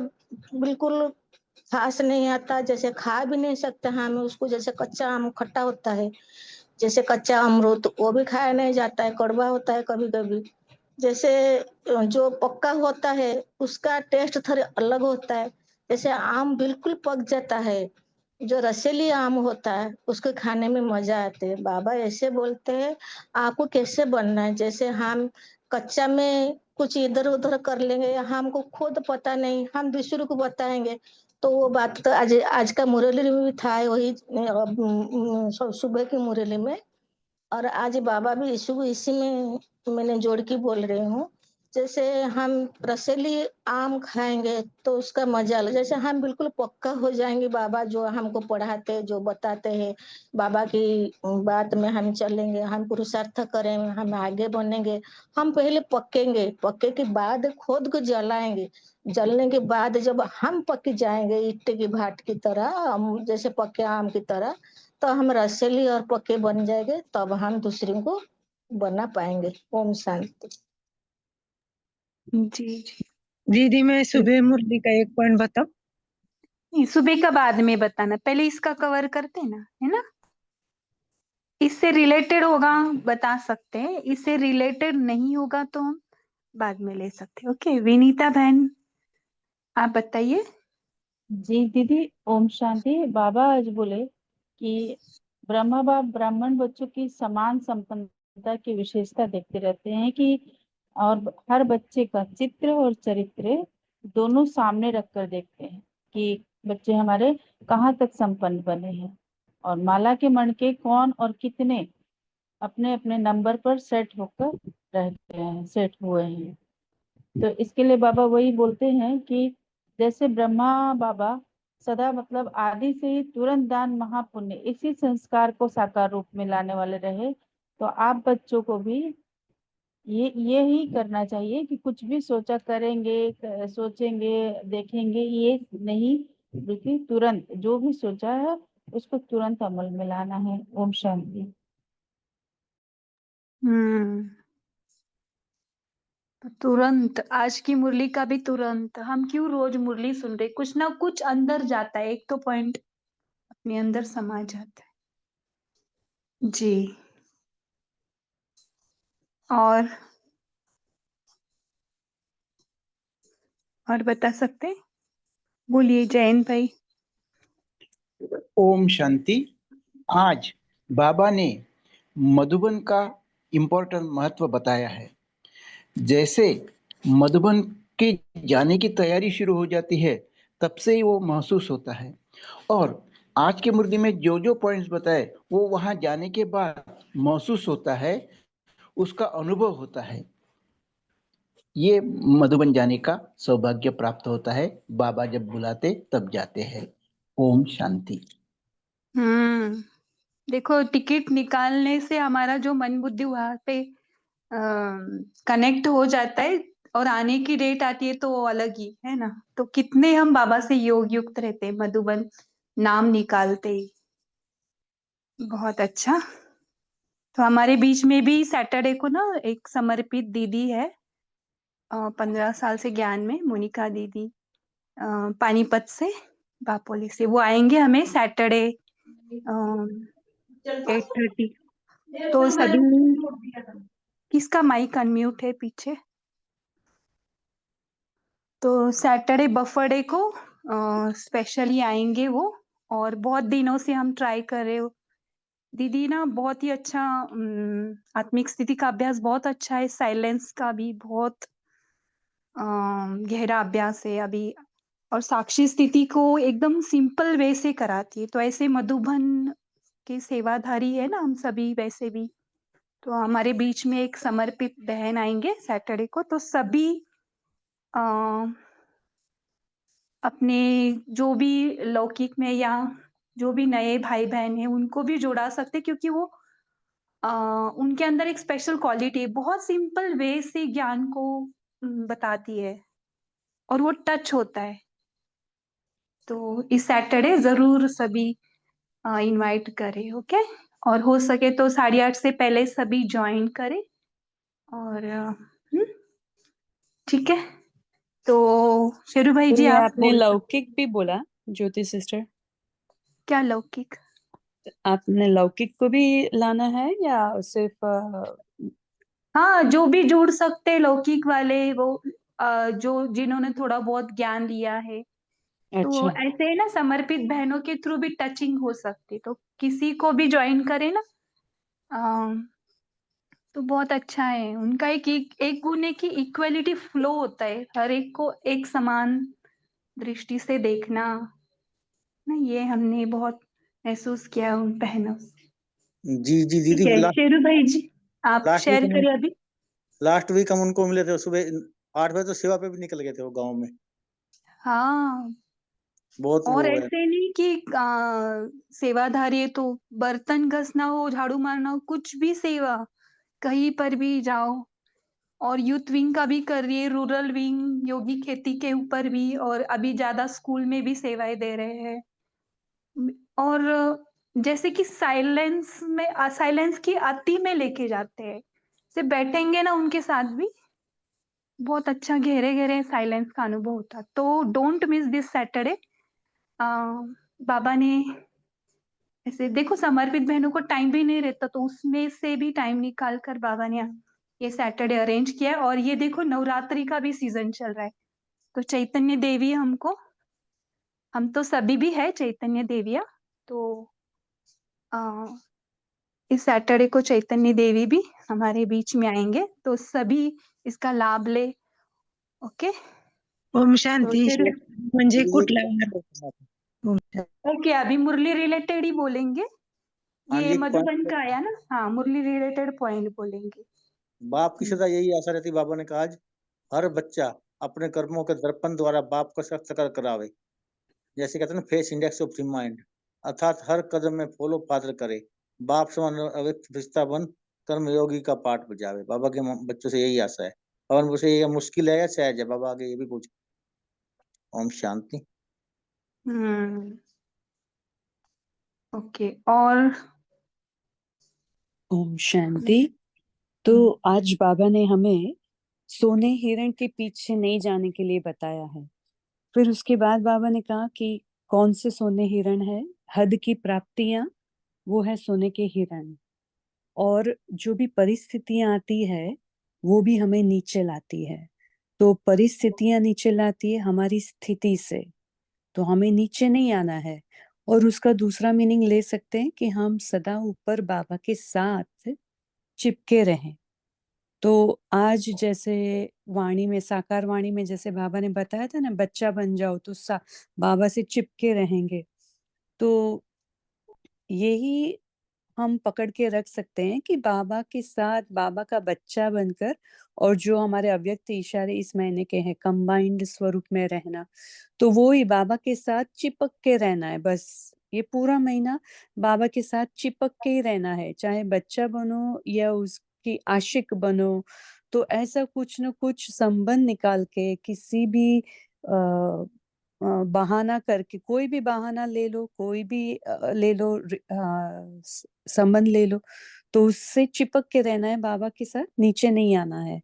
बिल्कुल खास नहीं आता, जैसे खा भी नहीं सकते हम उसको। जैसे कच्चा आम खट्टा होता है, जैसे कच्चा अमरूद वो भी खाया नहीं जाता है, कड़वा होता है कभी कभी। जैसे जो पक्का होता है उसका टेस्ट थोड़ा अलग होता है। जैसे आम बिल्कुल पक जाता है, जो रसीली आम होता है उसको खाने में मजा आते है। बाबा ऐसे बोलते हैं आपको कैसे बनना है, जैसे हम कच्चा में कुछ इधर उधर कर लेंगे, हमको खुद पता नहीं, हम दूसरों को बताएंगे। तो वो बात तो आज आज का मुरली में भी था वही, सुबह की मुरली में। और आज बाबा भी इसी में मैंने जोड़ के बोल रही हूँ। जैसे हम रसीली आम खाएंगे तो उसका मजा अलग, जैसे हम बिल्कुल पक्का हो जाएंगे, बाबा जो हमको पढ़ाते जो बताते हैं, बाबा की बात में हम चलेंगे, हम पुरुषार्थ करेंगे, हम आगे बढ़ेंगे। हम पहले पकेंगे, पक्के के बाद खुद को जलाएंगे, जलने के बाद जब हम पक जाएंगे ईट की भाट की तरह, जैसे पक्के आम की तरह, तो हम रसीली और पक्के बन जाएंगे, तब हम दूसरे को बना पाएंगे। ओम शांति। जी जी। दीदी मैं सुबह मुरली का एक पॉइंट बताऊं। नहीं, सुबह का बाद में बताना, पहले इसका कवर करते हैं ना, है ना। इससे रिलेटेड होगा बता सकते हैं, इससे रिलेटेड नहीं होगा तो हम बाद में ले सकते हैं। ओके, विनीता बहन आप बताइए। जी दीदी, ओम शांति। बाबा आज बोले कि ब्रह्मा बाप ब्राह्मण बच्चों की समान संपन्नता की विशेषता देखते रहते हैं कि, और हर बच्चे का चित्र और चरित्र दोनों सामने रखकर देखते हैं कि बच्चे हमारे कहाँ तक संपन्न बने हैं, और माला के मणके कौन और कितने अपने अपने नंबर पर सेट होकर रहते हैं, सेट हुए हैं। तो इसके लिए बाबा वही बोलते हैं कि जैसे ब्रह्मा बाबा सदा मतलब आदि से ही तुरंत दान महापुण्य इसी संस्कार को साकार रूप में लाने वाले रहे, तो आप बच्चों को भी ये ही करना चाहिए कि कुछ भी सोचा करेंगे, सोचेंगे, देखेंगे, ये नहीं, बल्कि तुरंत जो भी सोचा है उसको तुरंत अमल में लाना है। ओम शांति। तो तुरंत आज की मुरली का भी तुरंत, हम क्यों रोज मुरली सुन रहे, कुछ ना कुछ अंदर जाता है, एक तो पॉइंट अपने अंदर समा जाता है। जी। और बता सकते हैं? बोलिए जयंत भाई। ओम शांति। आज बाबा ने मधुबन का इम्पोर्टेंट महत्व बताया है। जैसे मधुबन के जाने की तैयारी शुरू हो जाती है तब से ही वो महसूस होता है, और आज के मुर्दी में जो जो पॉइंट्स बताए वो वहां जाने के बाद महसूस होता है, उसका अनुभव होता है। ये मधुबन जाने का सौभाग्य प्राप्त होता है, बाबा जब बुलाते तब जाते हैं। ओम शांति। देखो, टिकट निकालने से हमारा जो मन बुद्धि वहां पे कनेक्ट हो जाता है, और आने की डेट आती है तो वो अलग ही है ना। तो कितने हम बाबा से योग युक्त रहते हैं मधुबन नाम निकालते ही। बहुत अच्छा। तो हमारे बीच में भी सैटरडे को ना एक समर्पित दीदी है, 15 साल से ज्ञान में, मोनिका दीदी, पानीपत से, बापोली से। वो आएंगे हमें सैटरडे 8:30। तो सभी, किसका माइक अनम्यूट है पीछे? तो सैटरडे बफरडे को स्पेशली आएंगे वो। और बहुत दिनों से हम ट्राई कर रहे हो दीदी ना, बहुत ही अच्छा। आत्मिक स्थिति का अभ्यास बहुत अच्छा है, साइलेंस का भी बहुत गहरा अभ्यास है अभी, और साक्षी स्थिति को एकदम सिंपल वे से कराती है। तो ऐसे मधुबन के सेवाधारी है ना हम सभी, वैसे भी तो हमारे बीच में एक समर्पित बहन आएंगे सैटरडे को, तो सभी अ, अपने जो भी लौकिक में या जो भी नए भाई बहन हैं उनको भी जुड़ा सकते, क्योंकि वो अ, उनके अंदर एक स्पेशल क्वालिटी है, बहुत सिंपल वे से ज्ञान को बताती है और वो टच होता है। तो इस सैटरडे जरूर सभी इनवाइट करें, ओके। और हो सके तो 8:30 से पहले सभी ज्वाइन करें। और ठीक है, तो शेरू भाई जी ये आप आपने बोल सकते। लौकिक भी बोला ज्योति सिस्टर, क्या लौकिक? आपने लौकिक को भी लाना है या सिर्फ हाँ, जो भी जुड़ सकते लौकिक वाले, वो जो जिन्होंने थोड़ा बहुत ज्ञान लिया है, तो अच्छा ऐसे है ना, समर्पित बहनों के थ्रू भी टचिंग हो सकती, तो किसी को भी ज्वाइन करे ना, तो बहुत अच्छा है। उनका एक गुण है कि इक्वलिटी फ्लो होता है, हर एक को एक समान दृष्टि से देखना ना, ये हमने बहुत महसूस किया उन बहनों से। जी जी ठीक दीदी, है शेरू भाई जी, आप लास्ट शेयर वीक करें अभी। लास्ट वीक हम उनको मिले थे, सुबह 8 बजे तो सेवा पे भी निकल गए थे वो गांव में। हाँ, बहुत और वो है। ऐसे नहीं कि सेवाधारी है तो बर्तन घसना हो, झाड़ू मारना हो, कुछ भी सेवा कहीं पर भी जाओ। और यूथ विंग का भी कर रही है, रूरल विंग योगी खेती के ऊपर भी, और अभी ज्यादा स्कूल में भी सेवाएं दे रहे हैं। और जैसे कि साइलेंस की अति में लेके जाते हैं, से बैठेंगे ना उनके साथ भी बहुत अच्छा गहरे गहरे साइलेंस का अनुभव होता। तो डोंट मिस दिस सैटरडे। बाबा ने ऐसे देखो, समर्पित बहनों को टाइम भी नहीं रहता, तो उसमें से भी टाइम निकाल कर बाबा ने ये सैटरडे अरेंज किया है। और ये देखो, नवरात्रि का भी सीजन चल रहा है, तो चैतन्य देवी हम तो सभी भी है चैतन्य देविया, तो इस सैटरडे को चैतन्य देवी भी हमारे बीच में आएंगे, तो सभी इसका लाभ ले, ओके। ओम तो शांती फिर म्हणजे दीदी कुठला ओम शांती. ओके, अभी मुरली रिलेटेड ही बोलेंगे। हाँ ये जी, एक मधुबन पॉइंट। का आया ना, हाँ, मुरली रिलेटेड पॉइंट बोलेंगे। बाप की सदा यही आशा रहती, बाबा ने कहा आज हर बच्चा अपने कर्मों के दर्पण द्वारा बाप का साक्षात्कार करावे। जैसे कहते हैं ना, face index of the mind, अर्थात हर कदम में फॉलो फादर करे, बाप समान अव्यक्त फरिश्ता बन कर्म योगी का पाठ बजावे। बाबा के बच्चों से यही आशा है। और मुझे ये मुश्किल है या सहज है, बाबा आगे ये भी पूछ। ओम शांति। ओके, और ओम शांति। तो आज बाबा ने हमें सोने हिरण के पीछे नहीं जाने के लिए बताया है। फिर उसके बाद बाबा ने कहा कि कौन से सोने हिरण है, हद की प्राप्तियां वो है सोने के हिरण, और जो भी परिस्थितियां आती है वो भी हमें नीचे लाती है। तो परिस्थितियां नीचे लाती है हमारी स्थिति से, तो हमें नीचे नहीं आना है। और उसका दूसरा मीनिंग ले सकते हैं कि हम सदा ऊपर बाबा के साथ चिपके रहें। तो आज जैसे वाणी में, साकार वाणी में जैसे बाबा ने बताया था ना, बच्चा बन जाओ तो बाबा से चिपके रहेंगे। तो यही हम पकड़ के रख सकते हैं कि बाबा के साथ, बाबा का बच्चा बनकर, और जो हमारे अव्यक्त इशारे इस महीने के हैं कंबाइंड स्वरूप में रहना, तो वो ही बाबा के साथ चिपक के रहना है। बस ये पूरा महीना बाबा के साथ चिपक के ही रहना है, चाहे बच्चा बनो या उसकी आशिक बनो। तो ऐसा कुछ न कुछ संबंध निकाल के, किसी भी बहाना करके, कोई भी बहाना ले लो, कोई भी ले लो, संबंध ले लो, तो उससे चिपक के रहना है, बाबा के साथ नीचे नहीं आना है।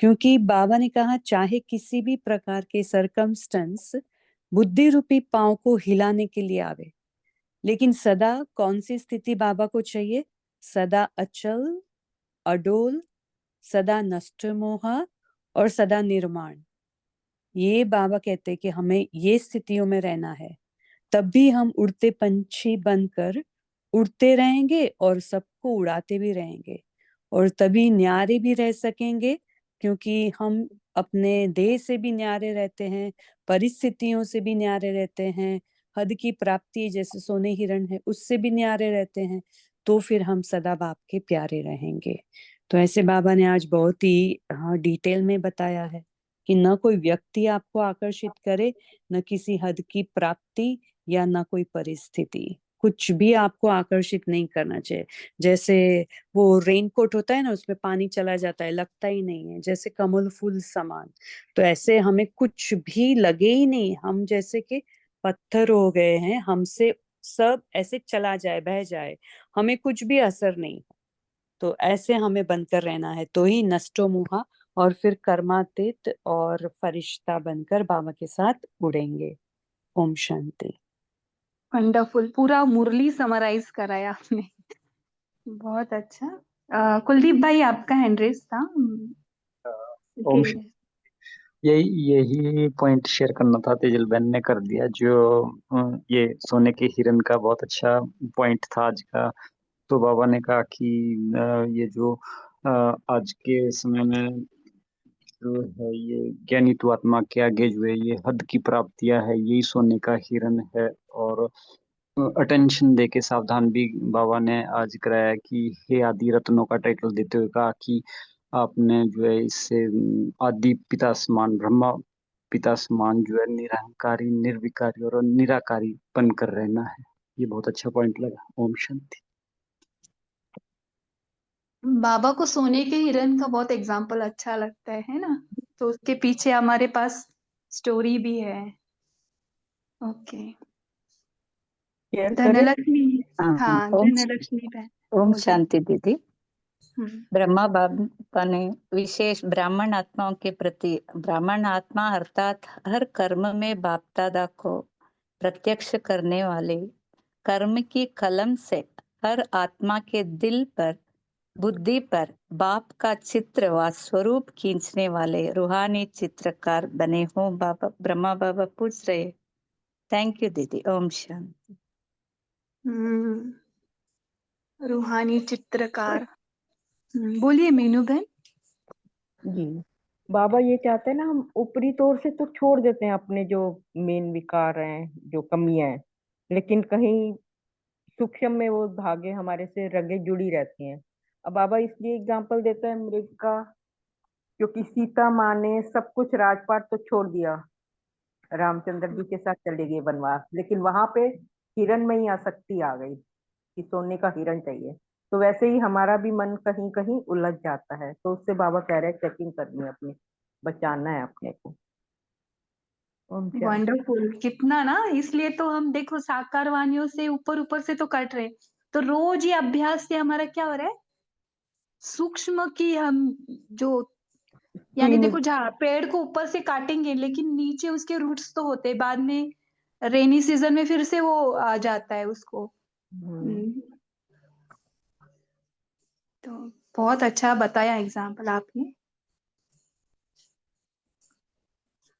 क्योंकि बाबा ने कहा चाहे किसी भी प्रकार के सरकमस्टेंस बुद्धि रूपी पांव को हिलाने के लिए आवे, लेकिन सदा कौन सी स्थिति बाबा को चाहिए? सदा अचल, अडोल, सदा नष्ट मोह और सदा निर्माण। ये बाबा कहते हैं कि हमें ये स्थितियों में रहना है, तब भी हम उड़ते पंछी बनकर उड़ते रहेंगे और सबको उड़ाते भी रहेंगे, और तभी न्यारे भी रह सकेंगे, क्योंकि हम अपने देह से भी न्यारे रहते हैं, परिस्थितियों से भी न्यारे रहते हैं, हद की प्राप्ति जैसे सोने हिरण है उससे भी न्यारे रहते हैं, तो फिर हम सदा बाप के प्यारे रहेंगे। तो ऐसे बाबा ने आज बहुत ही डिटेल में बताया है कि न कोई व्यक्ति आपको आकर्षित करे, न किसी हद की प्राप्ति या न कोई परिस्थिति, कुछ भी आपको आकर्षित नहीं करना चाहिए। जैसे वो रेनकोट होता है ना, उसमें पानी चला जाता है, लगता ही नहीं है, जैसे कमल फूल समान। तो ऐसे हमें कुछ भी लगे ही नहीं, हम जैसे कि पत्थर हो गए हैं, हमसे सब ऐसे चला जाए, बह जाए, हमें कुछ भी असर नहीं। तो ऐसे हमें बनकर रहना है, तो ही नष्टो मुहा और फिर कर्मातीत और फरिश्ता बनकर बाबा के साथ उड़ेंगे। ओम शांति। वंडरफुल, पूरा मुरली समराइज कराया आपने। बहुत अच्छा। कुलदीप भाई आपका हैंड रेस था। ओम ओके। यही पॉइंट शेयर करना था, तेजल बहन ने कर दिया। जो ये सोने के हिरन का बहुत अच्छा पॉइंट था आज का। तो बाबा ने कहा कि ये जो आज के समय में जो है ये ज्ञानी तो आत्मा के आगे जो है ये हद की प्राप्तियां है, यही सोने का हिरन है। और अटेंशन दे के सावधान भी बाबा ने आज कराया कि हे आदि रत्नों का टाइटल देते हुए कहा कि आपने जो है इससे आदि पिता समान, ब्रह्मा पिता समान जो है निरहंकारी, निर्विकारी और निराकारी बनकर रहना है। ये बहुत अच्छा पॉइंट लगा। ओम शांति। बाबा को सोने के हिरन का बहुत एग्जाम्पल अच्छा लगता है ना, तो उसके पीछे हमारे पास स्टोरी भी है। ओके। शेयर करें। धनलक्ष्मी। हाँ हाँ, ओम धनलक्ष्मी बहन ओम हो जाए। शांति दीदी। हम्म। ब्रह्मा बाबा ने विशेष ब्राह्मण आत्माओं के प्रति, ब्राह्मण आत्मा अर्थात हर कर्म में बाप दादा को प्रत्यक्ष करने वाले, कर्म की कलम से हर आत्मा के दिल पर, बुद्धि पर बाप का चित्र व स्वरूप खींचने वाले रूहानी चित्रकार बने हो बाबा। ब्रह्मा बाबा पूछ रहे। थैंक यू दीदी। ओम शांति। रूहानी चित्रकार। बोलिए मीनू बहन। जी, बाबा ये चाहते हैं ना, हम ऊपरी तौर से तो छोड़ देते हैं अपने जो मेन विकार हैं, जो कमियां हैं, लेकिन कहीं सूक्ष्म में वो धागे हमारे से रगे जुड़ी रहती हैं। अब बाबा इसलिए एग्जाम्पल देता है मृग का, क्योंकि सीता माँ ने सब कुछ राजपाट तो छोड़ दिया, रामचंद्र जी के साथ चले गए वनवास, लेकिन वहां पे हिरण में ही आसक्ति आ गई कि सोने का हिरण चाहिए। तो वैसे ही हमारा भी मन कहीं कहीं उलझ जाता है, तो उससे बाबा कह रहे हैं चेकिंग करनी है अपनी, बचाना है अपने को। ओम शांति। वंडरफुल, कितना ना, इसलिए तो हम देखो साकार वाणियों से ऊपर ऊपर से तो कट रहे, तो रोज ही अभ्यास से हमारा क्या हो रहा है, सूक्ष्म की हम जो, यानी तीन। देखो जहाँ पेड़ को ऊपर से काटेंगे लेकिन नीचे उसके रूट्स तो होते हैं, बाद में रेनी सीजन में फिर से वो आ जाता है उसको। हम्म। तो बहुत अच्छा बताया एग्जाम्पल आपने।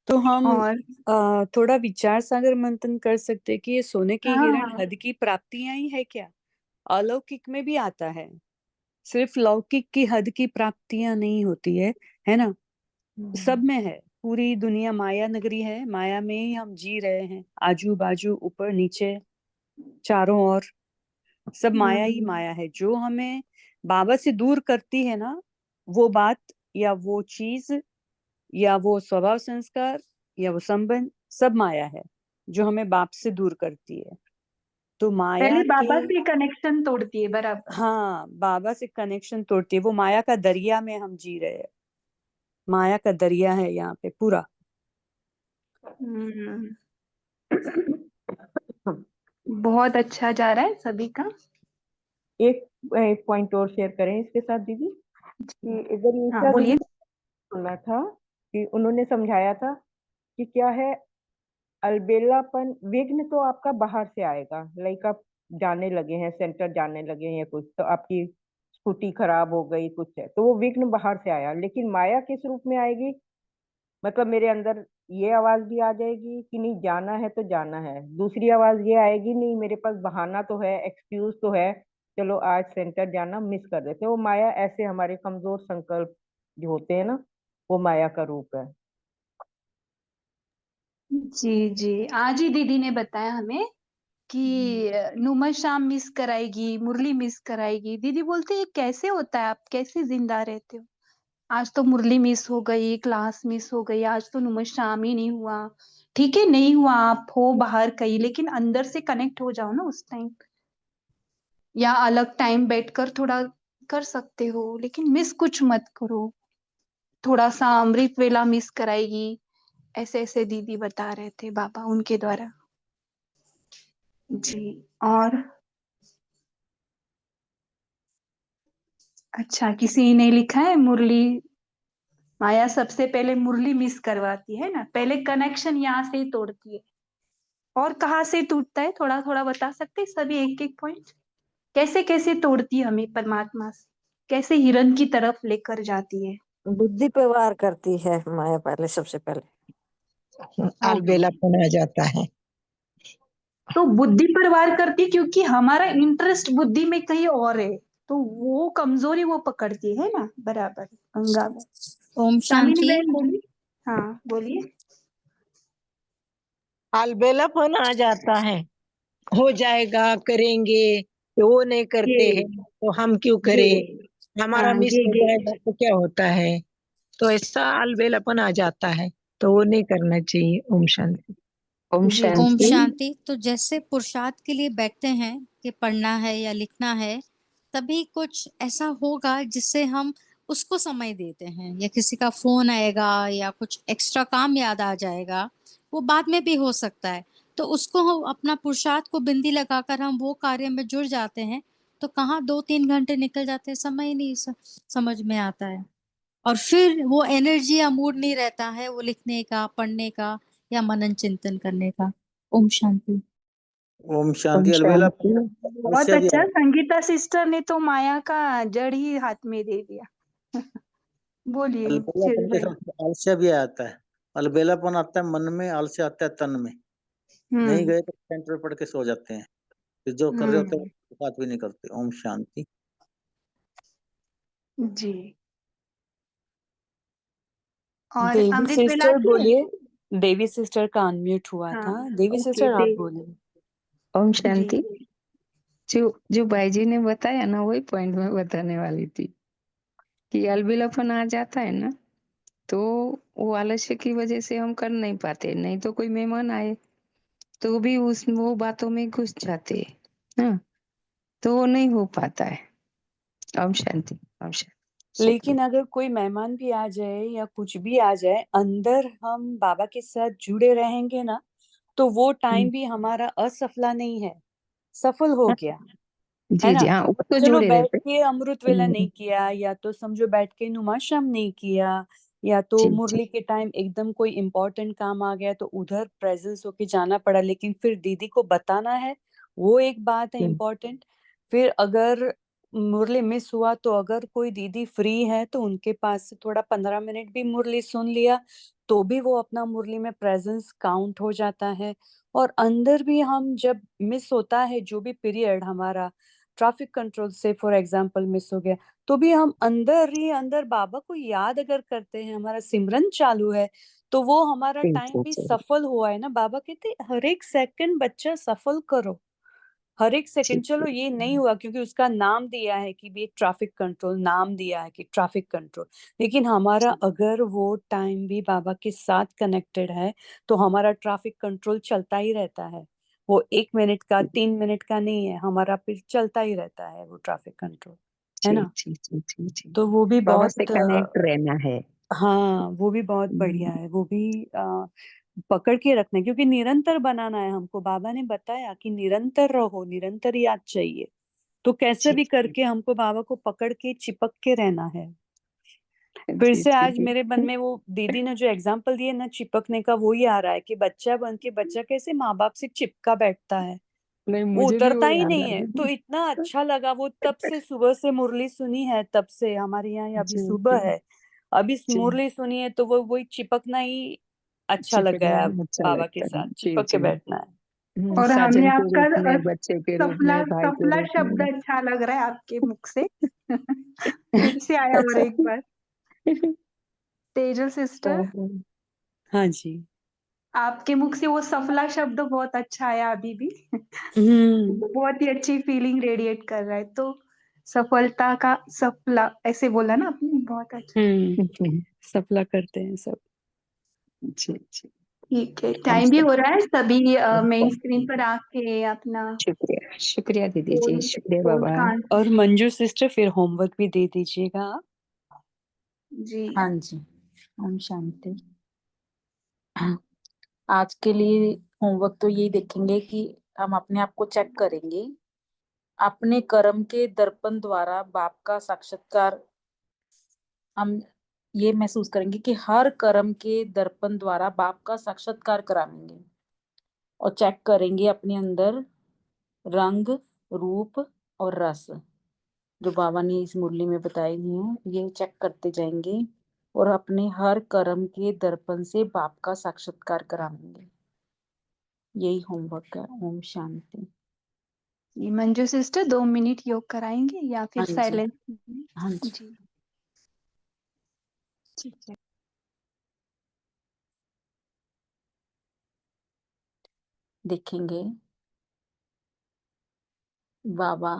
तो हम और थोड़ा विचार सागर मंथन कर सकते हैं कि ये सोने के हिरण हाँ, हद की प्राप्तियां ही है क्या? अलौकिक में भी आता है, सिर्फ लौकिक की हद की प्राप्तियां नहीं होती है ना? सब में है। पूरी दुनिया माया नगरी है, माया में ही हम जी रहे हैं, आजू बाजू ऊपर नीचे चारों ओर सब माया ही माया है। जो हमें बाबा से दूर करती है ना, वो बात या वो चीज या वो स्वभाव संस्कार या वो संबंध, सब माया है जो हमें बाप से दूर करती है। तो पहले माया के, बाबा से कनेक्शन तोड़ती है, बराबर। हाँ, बाबा से कनेक्शन तोड़ती है। वो माया का दरिया में हम जी रहे हैं, माया का दरिया है यहाँ पे पूरा। हम्म। बहुत अच्छा जा रहा है सभी का। एक पॉइंट और शेयर करें इसके साथ दीदी, कि इधर हाँ ईशा बोलिए। दीदी सुना था कि उन्होंने समझाया था कि क्या है, अलबेलापन, विघ्न तो आपका बाहर से आएगा, लाइक आप जाने लगे हैं, सेंटर जाने लगे हैं, कुछ तो आपकी स्कूटी खराब हो गई, कुछ है, तो वो विघ्न बाहर से आया। लेकिन माया किस रूप में आएगी, मतलब मेरे अंदर ये आवाज भी आ जाएगी कि नहीं जाना है तो जाना है, दूसरी आवाज ये आएगी नहीं मेरे पास बहाना तो है, एक्सक्यूज तो है, चलो आज सेंटर जाना मिस कर देते हैं। वो माया ऐसे हमारे कमजोर संकल्प जो होते हैं ना, वो माया का रूप है। जी जी, आज ही दीदी ने बताया हमें कि नुमा शाम मिस कराएगी, मुरली मिस कराएगी। दीदी बोलते ये कैसे होता है, आप कैसे जिंदा रहते हो? आज तो मुरली मिस हो गई, क्लास मिस हो गई, आज तो नुमा शाम ही नहीं हुआ। ठीक है, नहीं हुआ, आप हो बाहर कहीं, लेकिन अंदर से कनेक्ट हो जाओ ना उस टाइम, या अलग टाइम बैठकर थोड़ा कर सकते हो, लेकिन मिस कुछ मत करो। थोड़ा सा अमृत वेला मिस कराएगी, ऐसे ऐसे दीदी बता रहे थे बाबा उनके द्वारा। जी। और अच्छा, किसी ने लिखा है मुरली माया सबसे पहले मुरली मिस करवाती है ना, पहले कनेक्शन यहाँ से ही तोड़ती है। और कहाँ से टूटता है, थोड़ा थोड़ा बता सकते हैं सभी, एक एक पॉइंट? कैसे कैसे तोड़ती है हमें परमात्मा से, कैसे हिरन की तरफ लेकर जाती है? बुद्धि पे वार करती है माया पहले, सबसे पहले। अलबेलापन आ जाता है। तो बुद्धि पर वार करती है क्योंकि हमारा इंटरेस्ट बुद्धि में कहीं और है, तो वो कमजोरी वो पकड़ती है ना, बराबर। गंगा में ओम शालिनी शांति। बहन बोलिए। हाँ बोलिए। अलबेलापन आ जाता है, हो जाएगा, करेंगे, तो वो नहीं करते ये हैं तो हम क्यों ये करें, हमारा हाँ, मिस ये हो जाएगा गेट। तो क्या होता है। तो ऐसा अलबेलापन आ जाता है, तो वो नहीं करना चाहिए। ओम शांति। ओम जी ओम जी। शांति। शांति। तो जैसे पुरुषार्थ के लिए बैठते हैं कि पढ़ना है या लिखना है, तभी कुछ ऐसा होगा जिससे हम उसको समय देते हैं, या किसी का फोन आएगा या कुछ एक्स्ट्रा काम याद आ जाएगा, वो बाद में भी हो सकता है। तो उसको हम अपना पुरुषार्थ को बिंदी लगाकर हम वो कार्य में जुड़ जाते हैं, तो कहाँ 2-3 घंटे निकल जाते हैं, समय ही नहीं समझ में आता है। और फिर वो एनर्जी या मूड नहीं रहता है वो लिखने का, पढ़ने का या मनन चिंतन करने का। ओम शांति। ओम ओम शांति। शांति। अलबेलापन बहुत आलस्य भी अच्छा, आता संगीता सिस्टर ने तो माया का जड़ ही हाथ में दे दिया। है। बोलिए चिल अलबेलापन के भाई। साथ आलस्य भी आता है। अलबेलापन आता है मन में, आलस्य आता है तन में। नहीं हम्म गए तो सेंटर पढ़ के सो जाते हैं, फिर जो कर रहे होते हैं हम्म। वो बात भी नहीं करते। ओम शांति। जी। और देवी अमृत वेला सिस्टर आती है? बोलिए। देवी सिस्टर का अनम्यूट हुआ हाँ। था। देवी ओके सिस्टर आप दे। बोलिए। ओम जी। शांति। जो भाई जी ने बताया ना, वही पॉइंट मैं बताने वाली थी कि अलबेलापन आ जाता है ना, तो वो आलस्य की वजह से हम कर नहीं पाते। नहीं तो कोई मेहमान आए तो भी उस वो बातों में घुस जाते हैं, हाँ, तो वो नहीं हो पाता है। ओम शांति। ओम शांति। लेकिन अगर कोई मेहमान भी आ जाए या कुछ भी आ जाए, अंदर हम बाबा के साथ जुड़े रहेंगे ना, तो वो टाइम भी हमारा असफला नहीं है, सफल हो गया है जी जी, ना। हाँ, वो तो चलो जुड़े बैठ रहते। के अमृत वेला नहीं किया, या तो समझो बैठ के नुमाशाम नहीं किया, या तो जी जी मुरली के टाइम एकदम कोई इम्पोर्टेंट काम आ गया तो उधर प्रेजेंस होके जाना पड़ा, लेकिन फिर दीदी को बताना है, वो एक बात है जी इम्पोर्टेंट। फिर अगर मुरली मिस हुआ तो अगर कोई दीदी फ्री है तो उनके पास से थोड़ा 15 मिनट भी मुरली सुन लिया, तो भी वो अपना मुरली में प्रेजेंस काउंट हो जाता है। और अंदर भी हम जब मिस होता है जो भी पीरियड हमारा ट्रैफिक कंट्रोल से फॉर एग्जांपल मिस हो गया, तो भी हम अंदर ही अंदर बाबा को याद अगर करते हैं, हमारा सिमरन चालू है, तो वो हमारा जी टाइम भी जी सफल हुआ है ना। बाबा कहते हर एक सेकंड बच्चा सफल करो, हर एक जी सेकंड। जी चलो ये नहीं हुआ क्योंकि उसका नाम दिया है कि भी ट्रैफिक कंट्रोल, नाम दिया है कि ट्रैफिक कंट्रोल, लेकिन हमारा अगर वो टाइम भी बाबा के साथ कनेक्टेड है तो हमारा ट्रैफिक कंट्रोल चलता ही रहता है। वो 1 मिनट का, 3 मिनट का नहीं है, हमारा फिर चलता ही रहता है वो ट्रैफिक कंट्रोल, है जी ना। जी जी जी जी। तो वो भी बाबा से बहुत कनेक्ट रहना है। हाँ, वो भी बहुत बढ़िया है। वो भी पकड़ के रखना है क्योंकि निरंतर बनाना है हमको। बाबा ने बताया कि निरंतर रहो, निरंतर याद चाहिए, तो कैसे जी भी करके हमको बाबा को पकड़ के चिपक के रहना है। फिर जी से जी आज जी। मेरे मन में वो दीदी ने जो एग्जाम्पल दिए ना चिपकने का, वो ही आ रहा है कि बच्चा बन के बच्चा कैसे माँ बाप से चिपका बैठता है, नहीं, वो मुझे भी उतरता वही ही याद नहीं आ है। तो रहा इतना अच्छा लगा वो, तब से सुबह से मुरली सुनी है, तब से हमारे यहाँ अभी जी सुबह जी है, अभी जी। मुरली सुनी है, तो वो वही चिपकना ही अच्छा लग चिपकना गया। ही अच्छा बाबा के लगता है। साथ जी चिपक के जी। बैठना है। और हमें साजन के आपका रूप में, बच्चे के रूप सफला में, भाई के सफला रूप शब्द में। अच्छा लग रहा है आपके मुख से। फिर से आया और एक बार। तेजल सिस्टर, हाँ जी। आपके मुख से वो सफला शब्द बहुत अच्छा आया अभी भी। बहुत ही अच्छी फीलिंग रेडिएट कर रहा है। तो सफलता का सफला ऐसे बोला ना आपने, बहुत अच्छा। सफला करते हैं सब। जी जी। ठीक है, हम टाइम भी सब हो रहा है। सभी मेन स्क्रीन पर आके अपना शुक्रिया, शुक्रिया दीदी जी, कोड शुक्रिया कोड बाबा। का आंसर। और मंजू सिस्टर फिर होमवर्क भी दे दीजिएगा आप। जी हाँ जी। ओम शांति। आज के लिए होमवर्क तो यही देखेंगे कि हम अपने आप को चेक करेंगे, अपने कर्म के दर्पण द्वारा बाप का साक्षात्कार। हम ये महसूस करेंगे कि हर कर्म के दर्पण द्वारा बाप का साक्षात्कार कराएंगे और चेक करेंगे अपने अंदर रंग, रूप और रस जो बाबा ने इस मुरली में बताई हैं, ये चेक करते जाएंगे और अपने हर कर्म के दर्पण से बाप का साक्षात्कार कराएंगे। यही होमवर्क है। ओम शांति। जी, मंजू सिस्टर 2 मिनट योग कराएंगे या फिर हाँ जी। साइलेंस? हाँ जी। जी ठीक है। देखेंगे बाबा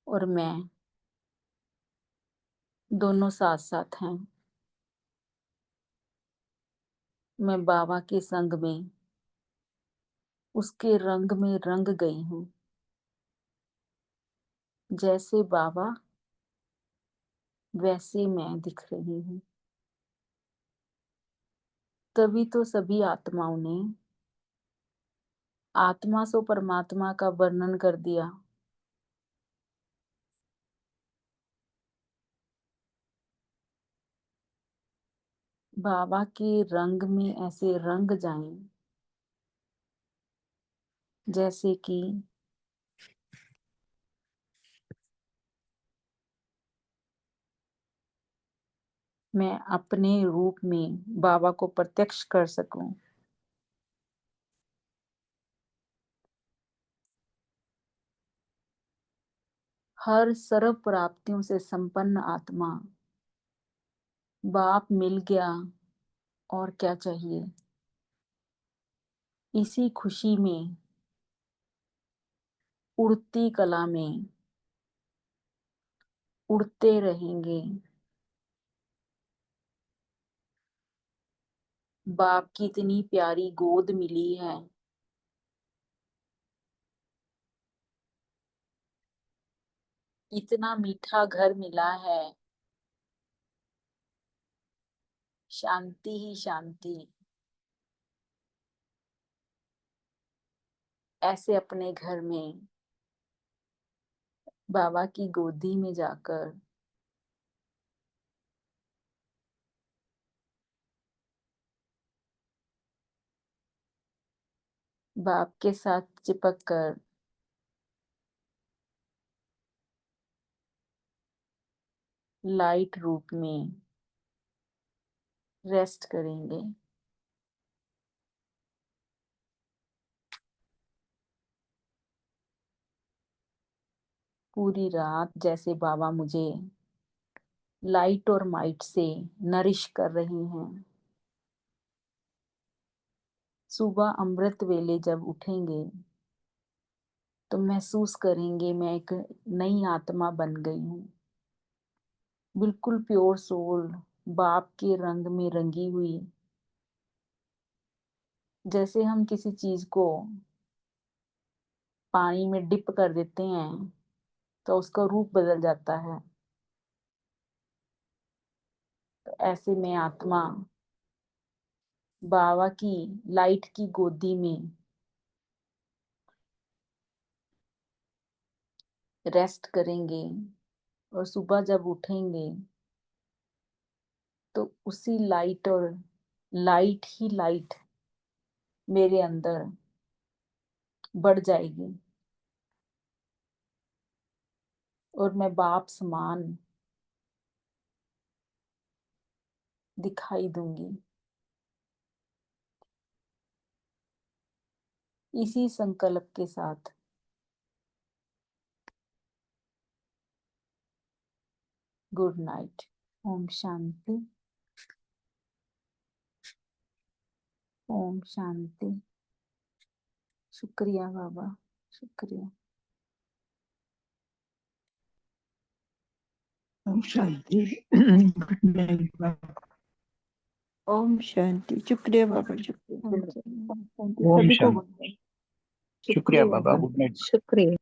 और मैं दोनों साथ साथ हैं। मैं बाबा के संग में उसके रंग में रंग गई हूँ। जैसे बाबा वैसे मैं दिख रही हूँ। तभी तो सभी आत्माओं ने आत्मा सो परमात्मा का वर्णन कर दिया। बाबा के रंग में ऐसे रंग जाएं जैसे कि मैं अपने रूप में बाबा को प्रत्यक्ष कर सकूं। हर सर्व प्राप्तियों से संपन्न आत्मा बाप मिल गया और क्या चाहिए। इसी खुशी में उड़ती कला में उड़ते रहेंगे। बाप की इतनी प्यारी गोद मिली है। इतना मीठा घर मिला है। शांति ही शांति। ऐसे अपने घर में बाबा की गोदी में जाकर बाप के साथ चिपक कर लाइट रूप में रेस्ट करेंगे। पूरी रात जैसे बाबा मुझे लाइट और माइट से नरिश कर रही हैं। सुबह अमृत वेले जब उठेंगे तो महसूस करेंगे मैं एक नई आत्मा बन गई हूँ। बिल्कुल प्योर सोल बाप के रंग में रंगी हुई। जैसे हम किसी चीज को पानी में डिप कर देते हैं तो उसका रूप बदल जाता है। तो ऐसे में आत्मा बाबा की लाइट की गोदी में रेस्ट करेंगे और सुबह जब उठेंगे तो उसी लाइट और लाइट ही लाइट मेरे अंदर बढ़ जाएगी और मैं बाप समान दिखाई दूंगी। इसी संकल्प के साथ गुड नाइट। ओम शांति। ओम शांति। शुक्रिया बाबा, शुक्रिया। ओम शांति। गुड नाइट बाबा। ओम शांति। शुक्रिया बाबा, शुक्रिया। ओम सभी को शांति। शुक्रिया बाबा, गुड नाइट। शुक्रिया।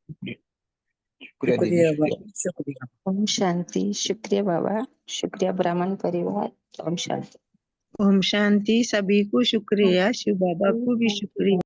शुक्रिया दीदी, शुक्रिया शुक्रिया। बाबा, शुक्रिया। ओम शांति। शुक्रिया बाबा, शुक्रिया ब्राह्मण परिवार। ओम शांति। ओम शांति। सभी को शुक्रिया, शिव बाबा को भी शुक्रिया।